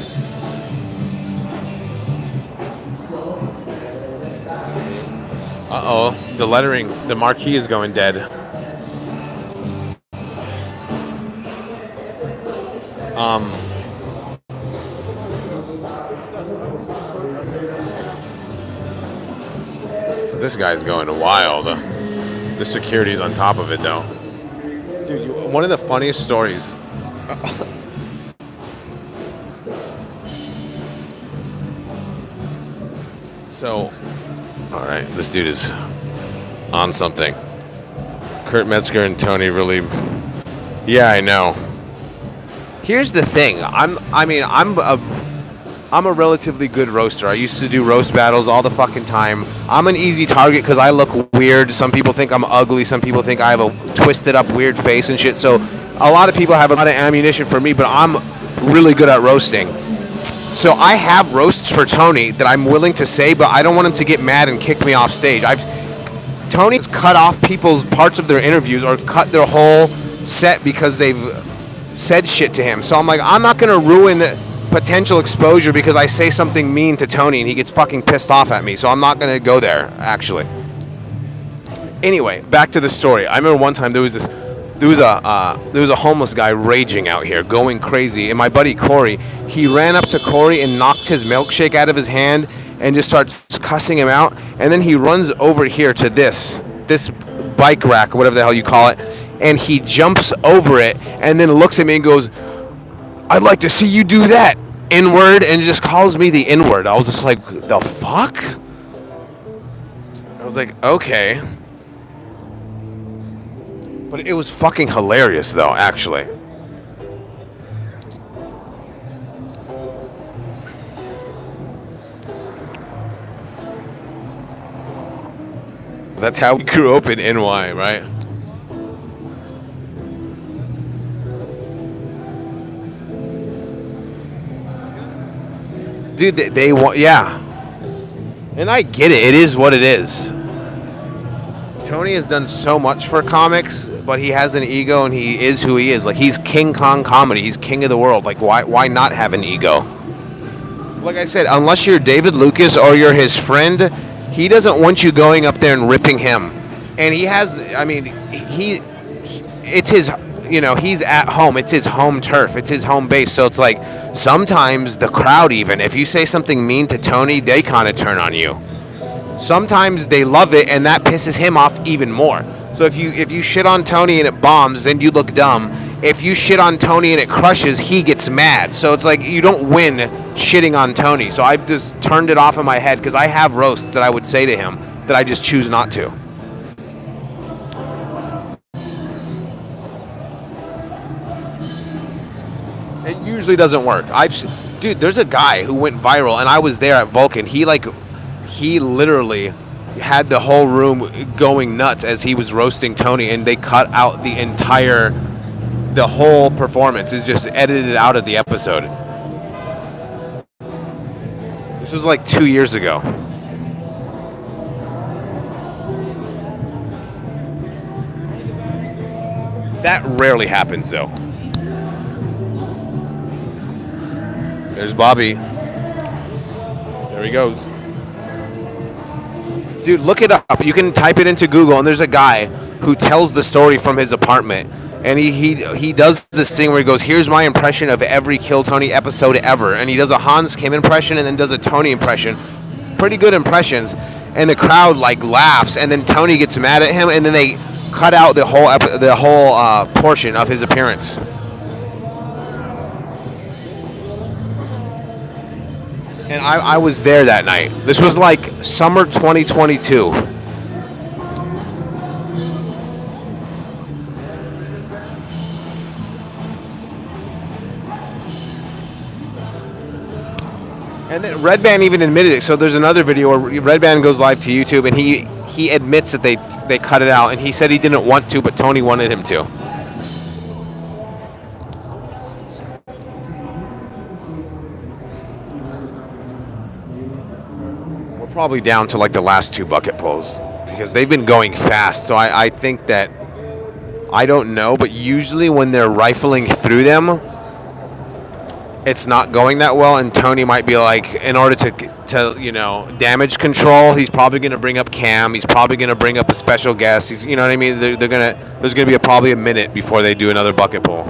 A: Uh-oh, the lettering, the marquee is going dead. This guy's going wild. The security's on top of it, though. Dude, one of the funniest stories. So, all right, this dude is on something. Kurt Metzger and Tony really. Yeah, I know. Here's the thing. I'm a relatively good roaster. I used to do roast battles all the fucking time. I'm an easy target because I look weird. Some people think I'm ugly. Some people think I have a twisted up weird face and shit. So a lot of people have a lot of ammunition for me, but I'm really good at roasting. So I have roasts for Tony that I'm willing to say, but I don't want him to get mad and kick me off stage. Tony's cut off people's parts of their interviews or cut their whole set because they've said shit to him. So I'm like, I'm not going to ruin potential exposure because I say something mean to Tony and he gets fucking pissed off at me. So I'm not going to go there, actually. Anyway, back to the story. I remember one time there was a homeless guy raging out here, going crazy. And my buddy Corey, he ran up to Corey and knocked his milkshake out of his hand and just starts cussing him out. And then he runs over here to this. this bike rack, or whatever the hell you call it, and he jumps over it and then looks at me and goes, "I'd like to see you do that, N-word," and just calls me the N-word. I was just like, the fuck? I was like, okay. But it was fucking hilarious, though, actually. That's how we grew up in NY, right? Dude, they want, yeah. And I get it. It is what it is. Tony has done so much for comics, but he has an ego and he is who he is. Like, he's King Kong comedy. He's king of the world. Like, why not have an ego? Like I said, unless you're David Lucas or you're his friend, he doesn't want you going up there and ripping him. And he has, I mean, it's his, you know, he's at home. It's his home turf. It's his home base. So it's like, sometimes the crowd even, if you say something mean to Tony, they kind of turn on you. Sometimes they love it, and that pisses him off even more. So if you shit on Tony and it bombs, then you look dumb. If you shit on Tony and it crushes, he gets mad. So it's like, you don't win shitting on Tony. So I've just turned it off in my head, because I have roasts that I would say to him that I just choose not to. It usually doesn't work. Dude, there's a guy who went viral, and I was there at Vulcan. He literally had the whole room going nuts as he was roasting Tony, and they cut out the whole performance is just edited out of the episode. This was like 2 years ago. That rarely happens, though. There's Bobby. There he goes. Dude, look it up. You can type it into Google, and there's a guy who tells the story from his apartment. And he does this thing where he goes, here's my impression of every Kill Tony episode ever. And he does a Hans Kim impression and then does a Tony impression. Pretty good impressions. And the crowd, like, laughs, and then Tony gets mad at him, and then they cut out the whole portion of his appearance. And I was there that night. This was like summer 2022. And then Red Band even admitted it. So there's another video where Red Band goes live to YouTube, and he admits that they cut it out. And he said he didn't want to, but Tony wanted him to. Probably down to like the last two bucket pulls because they've been going fast. So I think that, I don't know, but usually when they're rifling through them, it's not going that well. And Tony might be like, in order to you know, damage control, he's probably going to bring up Cam. He's probably going to bring up a special guest. You know what I mean? There's going to be probably a minute before they do another bucket pull.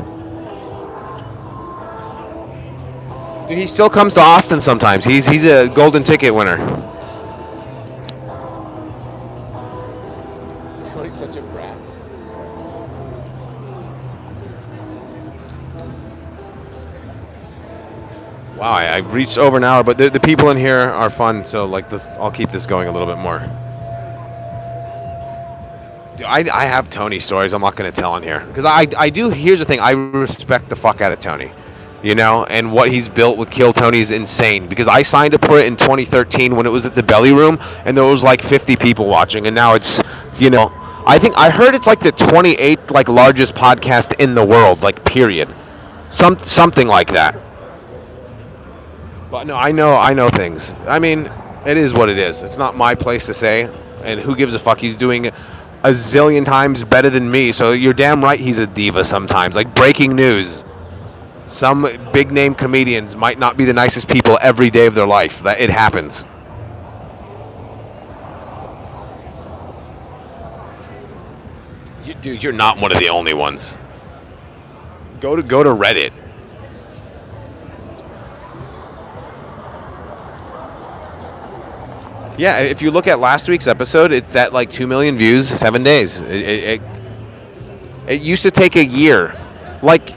A: Dude, he still comes to Austin sometimes. He's a golden ticket winner. Such a brat. Wow, I've reached over an hour, but the people in here are fun, so like this, I'll keep this going a little bit more. Dude, I have Tony stories I'm not going to tell on here because I do. Here's the thing: I respect the fuck out of Tony, you know, and what he's built with Kill Tony is insane. Because I signed up for it in 2013 when it was at the Belly Room, and there was like 50 people watching, and now it's, you know. I heard it's like the 28th like largest podcast in the world, like period, something like that. But no, I know things. I mean, it is what it is. It's not my place to say, and who gives a fuck? He's doing a zillion times better than me. So you're damn right he's a diva sometimes. Like breaking news, some big name comedians might not be the nicest people every day of their life. That it happens. Dude, you're not one of the only ones. Go to Reddit. Yeah, if you look at last week's episode, it's at like 2 million views, 7 days. It used to take a year. Like,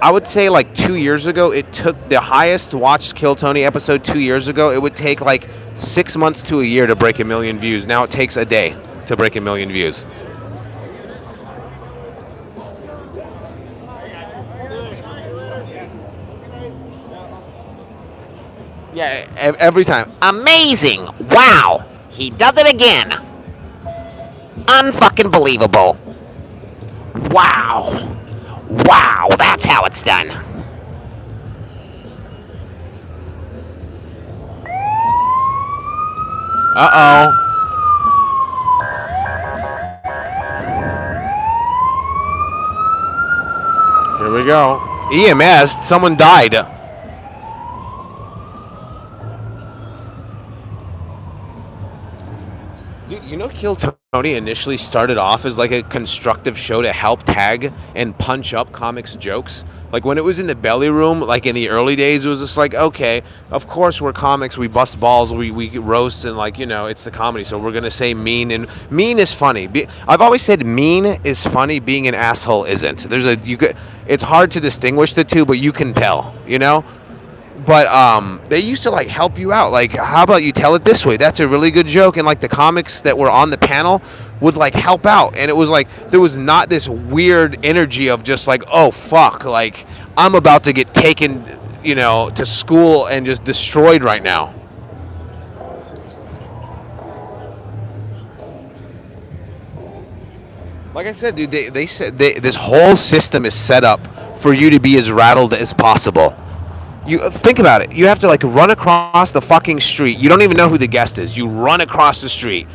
A: I would say like 2 years ago, it took the highest watched Kill Tony episode 2 years ago. It would take like 6 months to a year to break 1 million views. Now it takes a day to break 1 million views. Yeah, every time.
B: Amazing! Wow! He does it again! Unfucking believable! Wow! Wow, that's how it's done!
A: Uh-oh. Here we go. EMS, someone died. Dude, you know Kill Tony initially started off as like a constructive show to help tag and punch up comics jokes. Like when it was in the belly room, like in the early days, it was just like, okay, of course we're comics, we bust balls, we roast, and like, you know, it's the comedy, so we're gonna say mean, and mean is funny. I've always said mean is funny, being an asshole isn't. It's hard to distinguish the two, but you can tell, you know? But they used to like help you out. Like, how about you tell it this way? That's a really good joke. And like the comics that were on the panel would like help out. And it was like there was not this weird energy of just like, oh fuck, like I'm about to get taken, you know, to school and just destroyed right now. Like I said, dude, they said this whole system is set up for you to be as rattled as possible. You think about it. You have to like run across the fucking street. You don't even know who the guest is. You run across the street.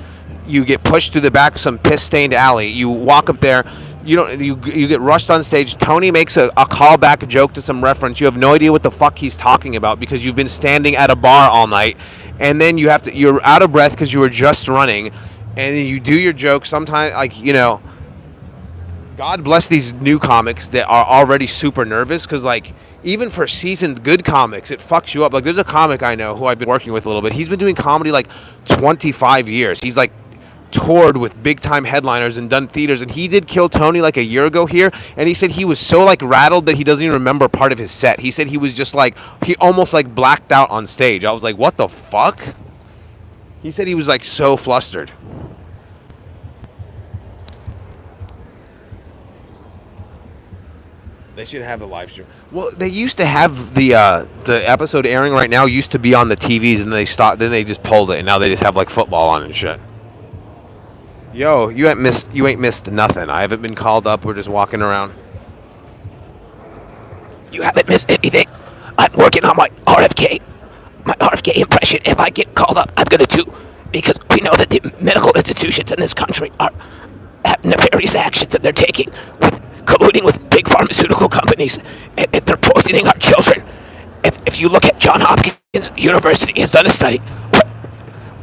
A: You get pushed through the back of some piss-stained alley. You walk up there. You get rushed on stage. Tony makes a callback joke to some reference. You have no idea what the fuck he's talking about because you've been standing at a bar all night, and then you're out of breath because you were just running, and then you do your joke. Sometimes, like, you know, God bless these new comics that are already super nervous because like. Even for seasoned good comics, it fucks you up. Like, there's a comic I know who I've been working with a little bit. He's been doing comedy like 25 years. He's like toured with big time headliners and done theaters. And he did Kill Tony like a year ago here. And he said he was so like rattled that he doesn't even remember part of his set. He said he was just like, he almost like blacked out on stage. I was like, what the fuck? He said he was like so flustered. They should have the live stream. Well, they used to have the episode airing right now used to be on the TVs, and they stopped. Then they just pulled it, and now they just have like football on and shit. Yo, you ain't missed nothing. I haven't been called up. We're just walking around.
B: You haven't missed anything. I'm working on my RFK impression. If I get called up, I'm gonna do, because we know that the medical institutions in this country have nefarious actions that they're taking with colluding with big pharmaceutical companies, and they're poisoning our children. If you look at Johns Hopkins University has done a study where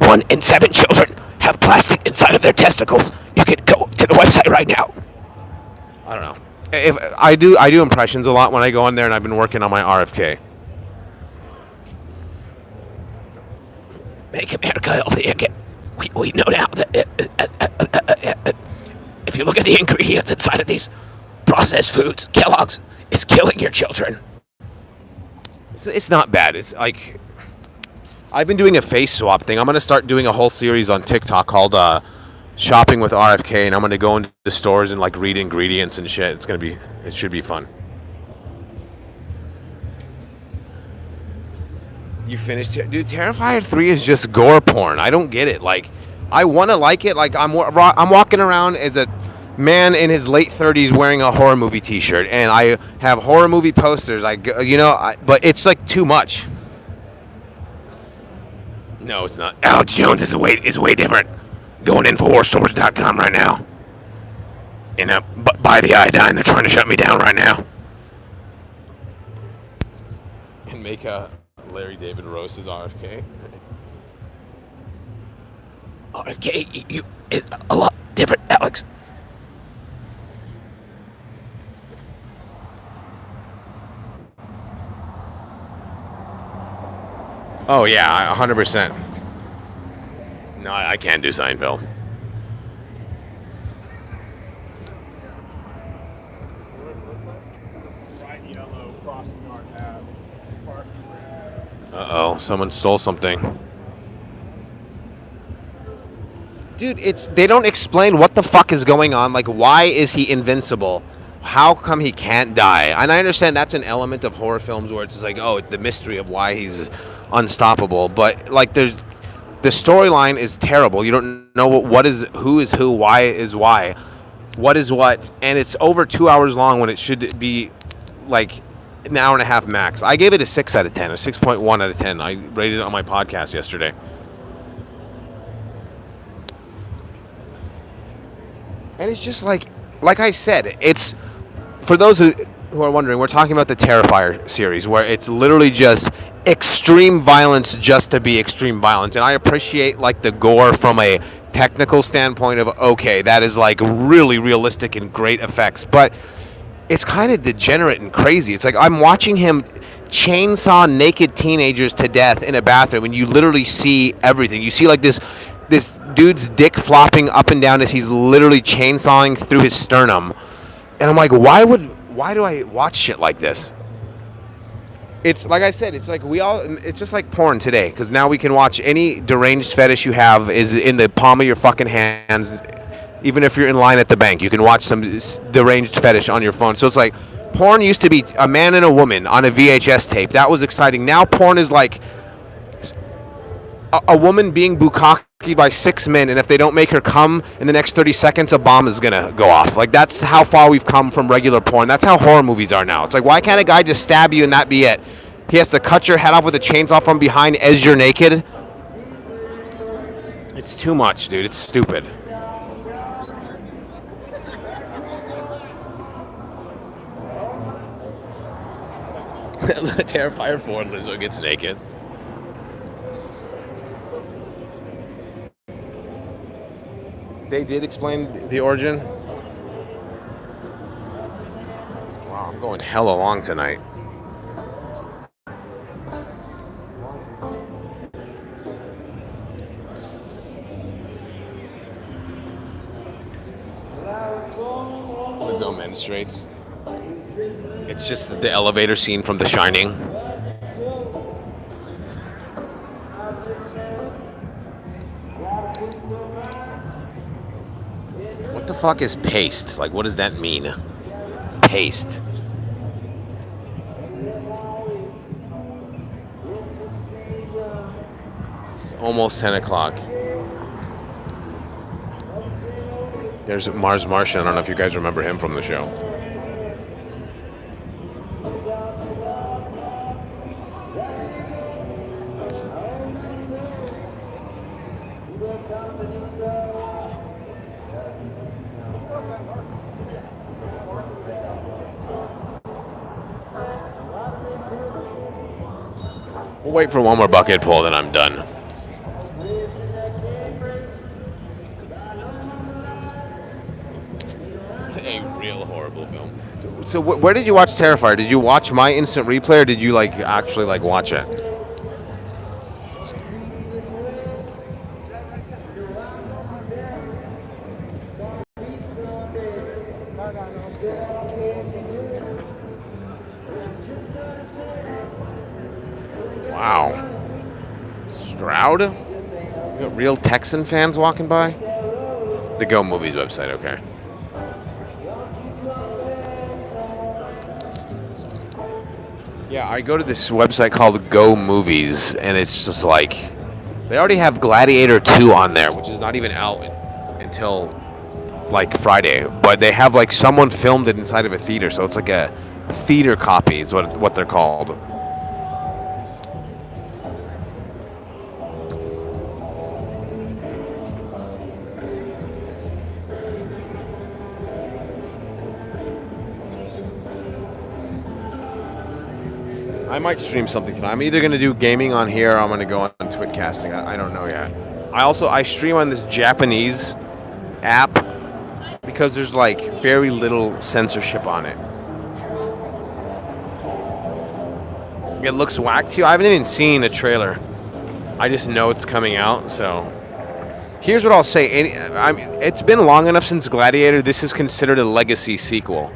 B: 1 in 7 children have plastic inside of their testicles. You can go to the website right now.
A: I don't know. If I do impressions a lot when I go on there, and I've been working on my RFK.
B: Make America healthy again. We know now that if you look at the ingredients inside of these processed foods, Kellogg's is killing your children.
A: It's not bad. It's like I've been doing a face swap thing. I'm gonna start doing a whole series on TikTok called Shopping with RFK, and I'm gonna go into the stores and like read ingredients and shit. It should be fun. You finished it, dude. Terrifier 3 is just gore porn. I don't get it. Like, I want to like it. Like, I'm walking around as a man in his late 30s wearing a horror movie T-shirt, and I have horror movie posters. But it's like too much. No, it's not.
B: Alex Jones is way different. Going in InfoWarsStores.com right now. And buy the iodine. They're trying to shut me down right now.
A: And make a Larry David roast as RFK.
B: RFK, is a lot different, Alex.
A: Oh yeah, 100%. No, I can't do Seinfeld.
G: Bright yellow crossing guard hat, sparky red.
A: Uh-oh, someone stole something. Dude, they don't explain what the fuck is going on. Like, why is he invincible? How come he can't die? And I understand that's an element of horror films where it's just like, oh, the mystery of why he's unstoppable. But like, the storyline is terrible. You don't know what is who, why is why, what is what, and it's over 2 hours long when it should be like an hour and a half max. I gave it a 6 out of 10, a 6.1 out of 10. I rated it on my podcast yesterday. And it's just like I said, it's for those who are wondering, we're talking about the Terrifier series, where it's literally just extreme violence just to be extreme violence. And I appreciate like the gore from a technical standpoint of, okay, that is like really realistic and great effects, but it's kind of degenerate and crazy. It's like I'm watching him chainsaw naked teenagers to death in a bathroom, and you literally see everything. You see like this dude's dick flopping up and down as he's literally chainsawing through his sternum. And I'm like, why do I watch shit like this? It's like I said, it's like it's just like porn today, because now we can watch any deranged fetish you have is in the palm of your fucking hands. Even if you're in line at the bank, you can watch some deranged fetish on your phone. So it's like, porn used to be a man and a woman on a VHS tape. That was exciting. Now porn is like a woman being bukkake by 6 men, and if they don't make her come in the next 30 seconds, a bomb is gonna go off. Like, that's how far we've come from regular porn. That's how horror movies are now. It's like, why can't a guy just stab you and that be it? He has to cut your head off with a chainsaw from behind as you're naked. It's too much, dude. It's stupid. Terrifier 4, Lizzo gets naked. They did explain the origin. Wow, I'm going hella long tonight. Lizzo menstruates. It's just the elevator scene from The Shining. What the fuck is paste? Like, what does that mean? Paste. It's almost 10 o'clock. There's Mars Martian. I don't know if you guys remember him from the show. We'll wait for one more bucket pull, then I'm done. A real horrible film. So where did you watch Terrifier? Did you watch my instant replay, or did you like actually like watch it? Wow. Stroud? You got real Texan fans walking by? The Go Movies website, okay. Yeah, I go to this website called Go Movies, and it's just like, they already have Gladiator 2 on there, which is not even out until like Friday, but they have like someone filmed it inside of a theater, so it's like a theater copy is what they're called. I might stream something tonight. I'm either going to do gaming on here or I'm going to go on Twitcasting. I don't know yet. I stream on this Japanese app because there's like very little censorship on it. It looks whack to you. I haven't even seen a trailer. I just know it's coming out, so Here's what I'll say. It's been long enough since Gladiator. This is considered a legacy sequel.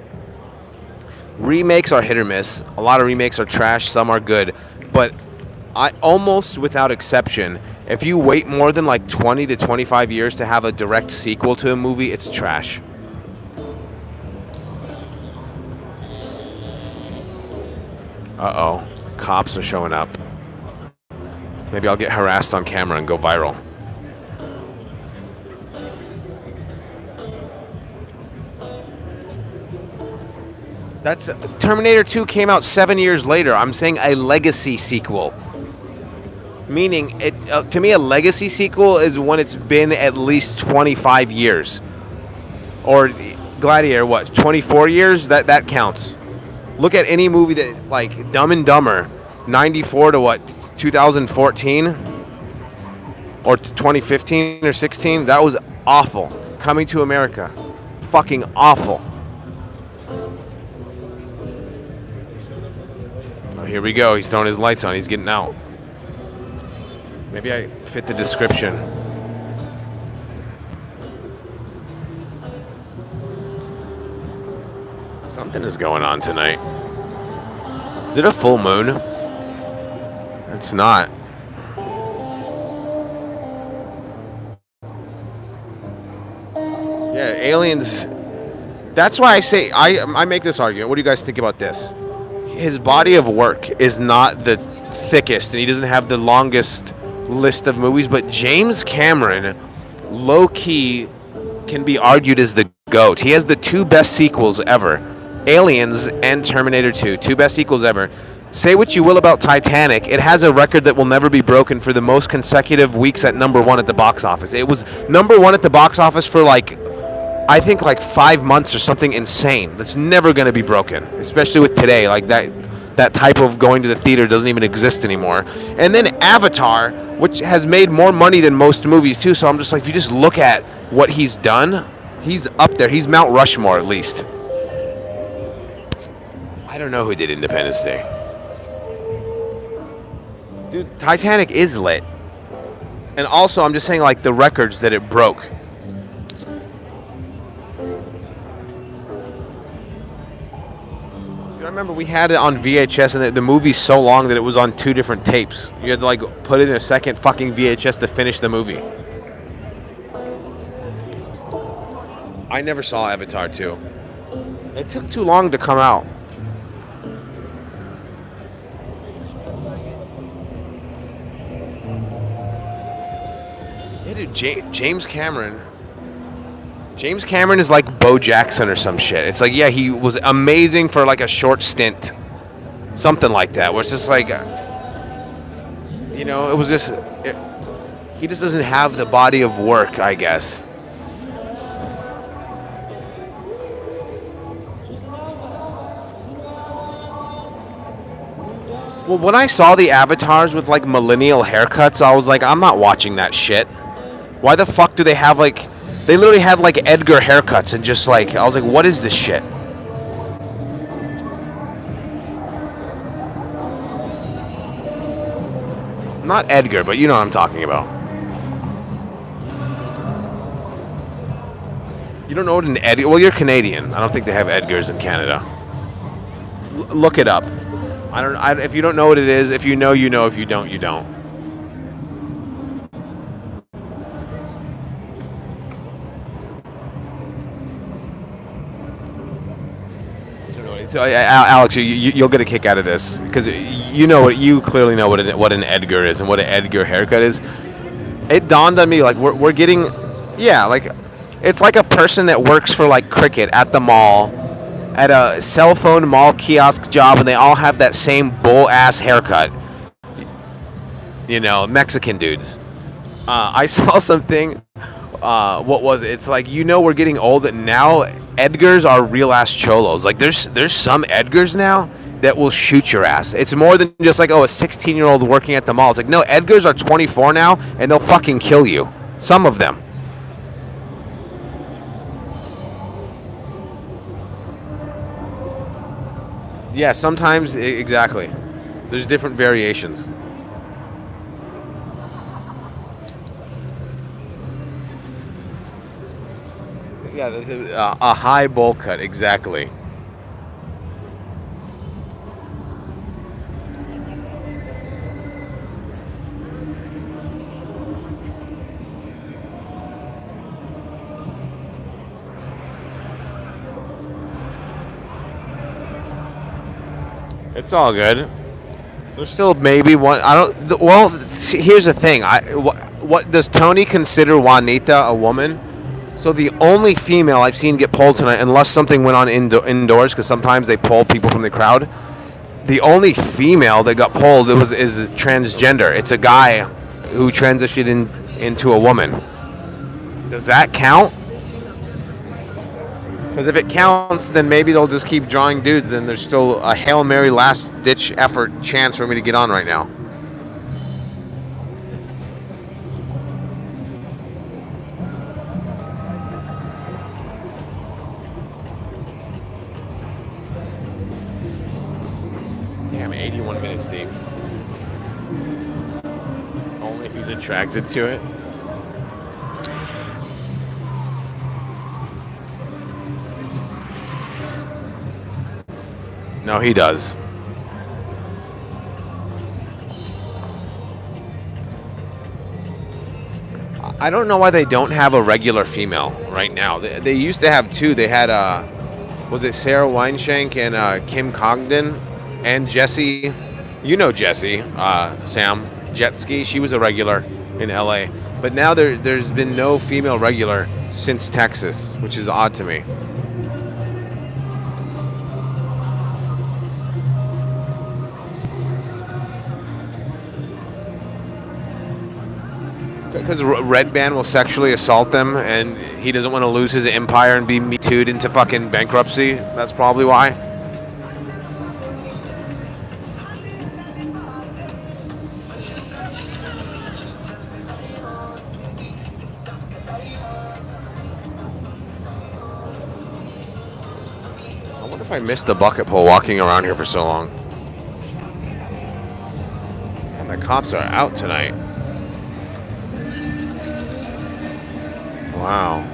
A: Remakes are hit or miss. A lot of remakes are trash. Some are good. But I almost without exception, if you wait more than like 20 to 25 years to have a direct sequel to a movie, it's trash. Uh-oh. Cops are showing up. Maybe I'll get harassed on camera and go viral. That's Terminator 2 came out 7 years later. I'm saying a legacy sequel. Meaning, to me, a legacy sequel is when it's been at least 25 years. Or Gladiator, what, 24 years? That counts. Look at any movie that, like, Dumb and Dumber, 94 to what, 2014? Or 2015 or 16? That was awful. Coming to America. Fucking awful. Oh, here we go. He's throwing his lights on. He's getting out. Maybe I fit the description. Something is going on tonight. Is it a full moon? It's not. Yeah, aliens. That's why I say, I make this argument. What do you guys think about this? His body of work is not the thickest, and he doesn't have the longest list of movies, but James Cameron, low-key, can be argued as the GOAT. He has the two best sequels ever. Aliens and Terminator 2. Two best sequels ever. Say what you will about Titanic, it has a record that will never be broken for the most consecutive weeks at number one at the box office. It was number one at the box office for I think 5 months or something insane. That's never going to be broken, especially with today. Like that type of going to the theater doesn't even exist anymore. And then Avatar, which has made more money than most movies too. So I'm just like, if you just look at what he's done, he's up there. He's Mount Rushmore at least. I don't know who did Independence Day. Dude, Titanic is lit. And also, I'm just saying the records that it broke. I remember we had it on VHS, and the movie's so long that it was on 2 different tapes. You had to put in a second fucking VHS to finish the movie. I never saw Avatar 2. It took too long to come out. Yeah, dude, James Cameron. James Cameron is like Bo Jackson or some shit. It's yeah, he was amazing for a short stint. Something like that. Where it's just it was just... he just doesn't have the body of work, I guess. Well, when I saw the avatars with millennial haircuts, I was I'm not watching that shit. Why the fuck do they have they literally had Edgar haircuts and just I was what is this shit? Not Edgar, but you know what I'm talking about. You don't know what an Edgar... Well, you're Canadian. I don't think they have Edgars in Canada. Look it up. If you don't know what it is, if you know, you know. If you don't, you don't. So, Alex, you'll get a kick out of this because you clearly know what an Edgar is and what an Edgar haircut is. It dawned on me we're getting, it's like a person that works for Cricket at the mall, at a cell phone mall kiosk job, and they all have that same bull ass haircut. Mexican dudes. I saw something. What was it? It's we're getting old now. Edgars are real ass cholos. There's some Edgars now that will shoot your ass. It's more than just a 16-year-old working at the mall. It's no, Edgars are 24 now and they'll fucking kill you. Some of them. Yeah, sometimes exactly. There's different variations. Yeah, a high bowl cut, exactly. It's all good. There's still maybe one. I don't. Well, see, here's the thing. What does Tony consider Juanita a woman? So the only female I've seen get polled tonight, unless something went on indoors, because sometimes they poll people from the crowd. The only female that got polled is transgender. It's a guy who transitioned into a woman. Does that count? Because if it counts, then maybe they'll just keep drawing dudes, and there's still a Hail Mary last-ditch effort chance for me to get on right now. Damn, 81 minutes deep. Only if he's attracted to it. No, he does. I don't know why they don't have a regular female right now. They used to have two. They had, was it Sarah Weinshank and Kim Congdon and Jessie? You know Jessie, Sam Jetski. She was a regular in LA. But now there's been no female regular since Texas, which is odd to me. Because Redban will sexually assault them, and he doesn't want to lose his empire and be Me Too'd into fucking bankruptcy. That's probably why. I wonder if I missed the bucket pole walking around here for so long. And the cops are out tonight. Wow.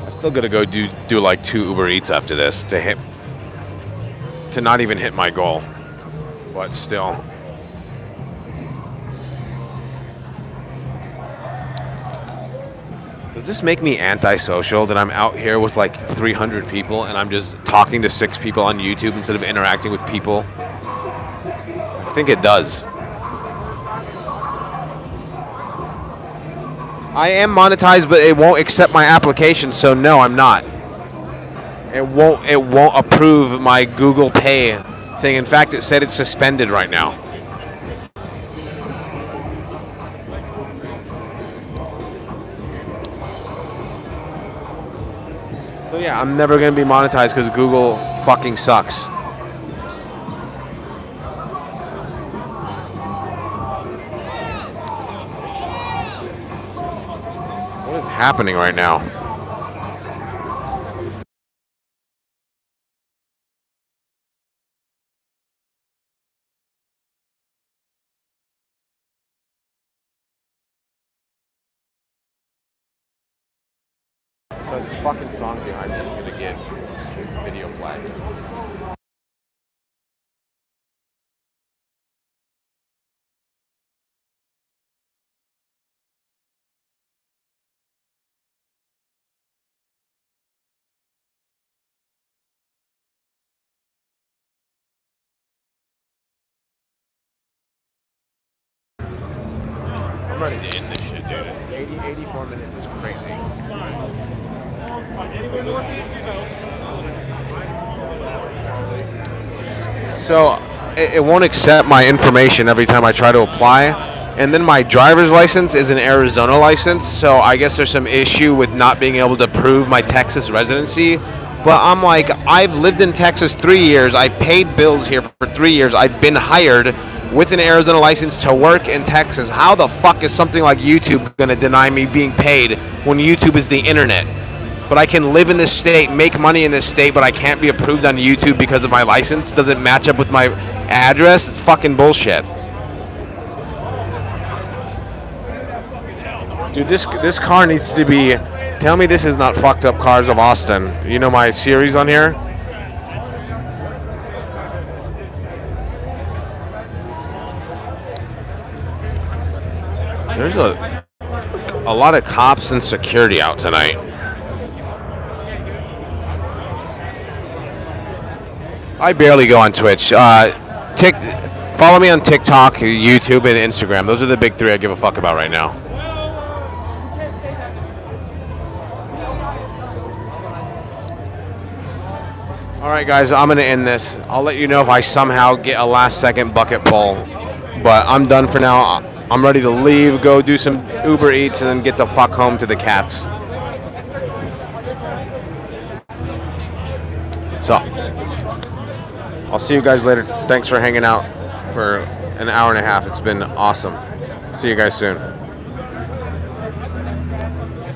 A: I still gotta go do like 2 Uber Eats after this to not even hit my goal. But still. Does this make me antisocial that I'm out here with like 300 people and I'm just talking to 6 people on YouTube instead of interacting with people? I think it does. I am monetized, but it won't accept my application, so no, I'm not. It won't approve my Google Pay thing. In fact, it said it's suspended right now. So yeah, I'm never going to be monetized because Google fucking sucks. What is happening right now? So this fucking song behind me is gonna get this video flag. I'm ready to end this shit, dude. 84 minutes is crazy. So it won't accept my information every time I try to apply. And then my driver's license is an Arizona license, so I guess there's some issue with not being able to prove my Texas residency. But I'm like, I've lived in Texas 3 years. I've paid bills here for 3 years. I've been hired with an Arizona license to work in Texas. How the fuck is something like YouTube going to deny me being paid when YouTube is the internet? but I can live in this state, make money in this state, but I can't be approved on YouTube because of my license? Does it match up with my address? It's fucking bullshit. Dude, this car needs to be... Tell me this is not Fucked Up Cars of Austin. You know my series on here? There's a lot of cops and security out tonight. I barely go on Twitch. Follow me on TikTok, YouTube, and Instagram. Those are the big three I give a fuck about right now. All right, guys, I'm going to end this. I'll let you know if I somehow get a last-second bucket pull. But I'm done for now. I'm ready to leave, go do some Uber Eats, and then get the fuck home to the cats. So, I'll see you guys later. Thanks for hanging out for an hour and a half. It's been awesome. See you guys soon.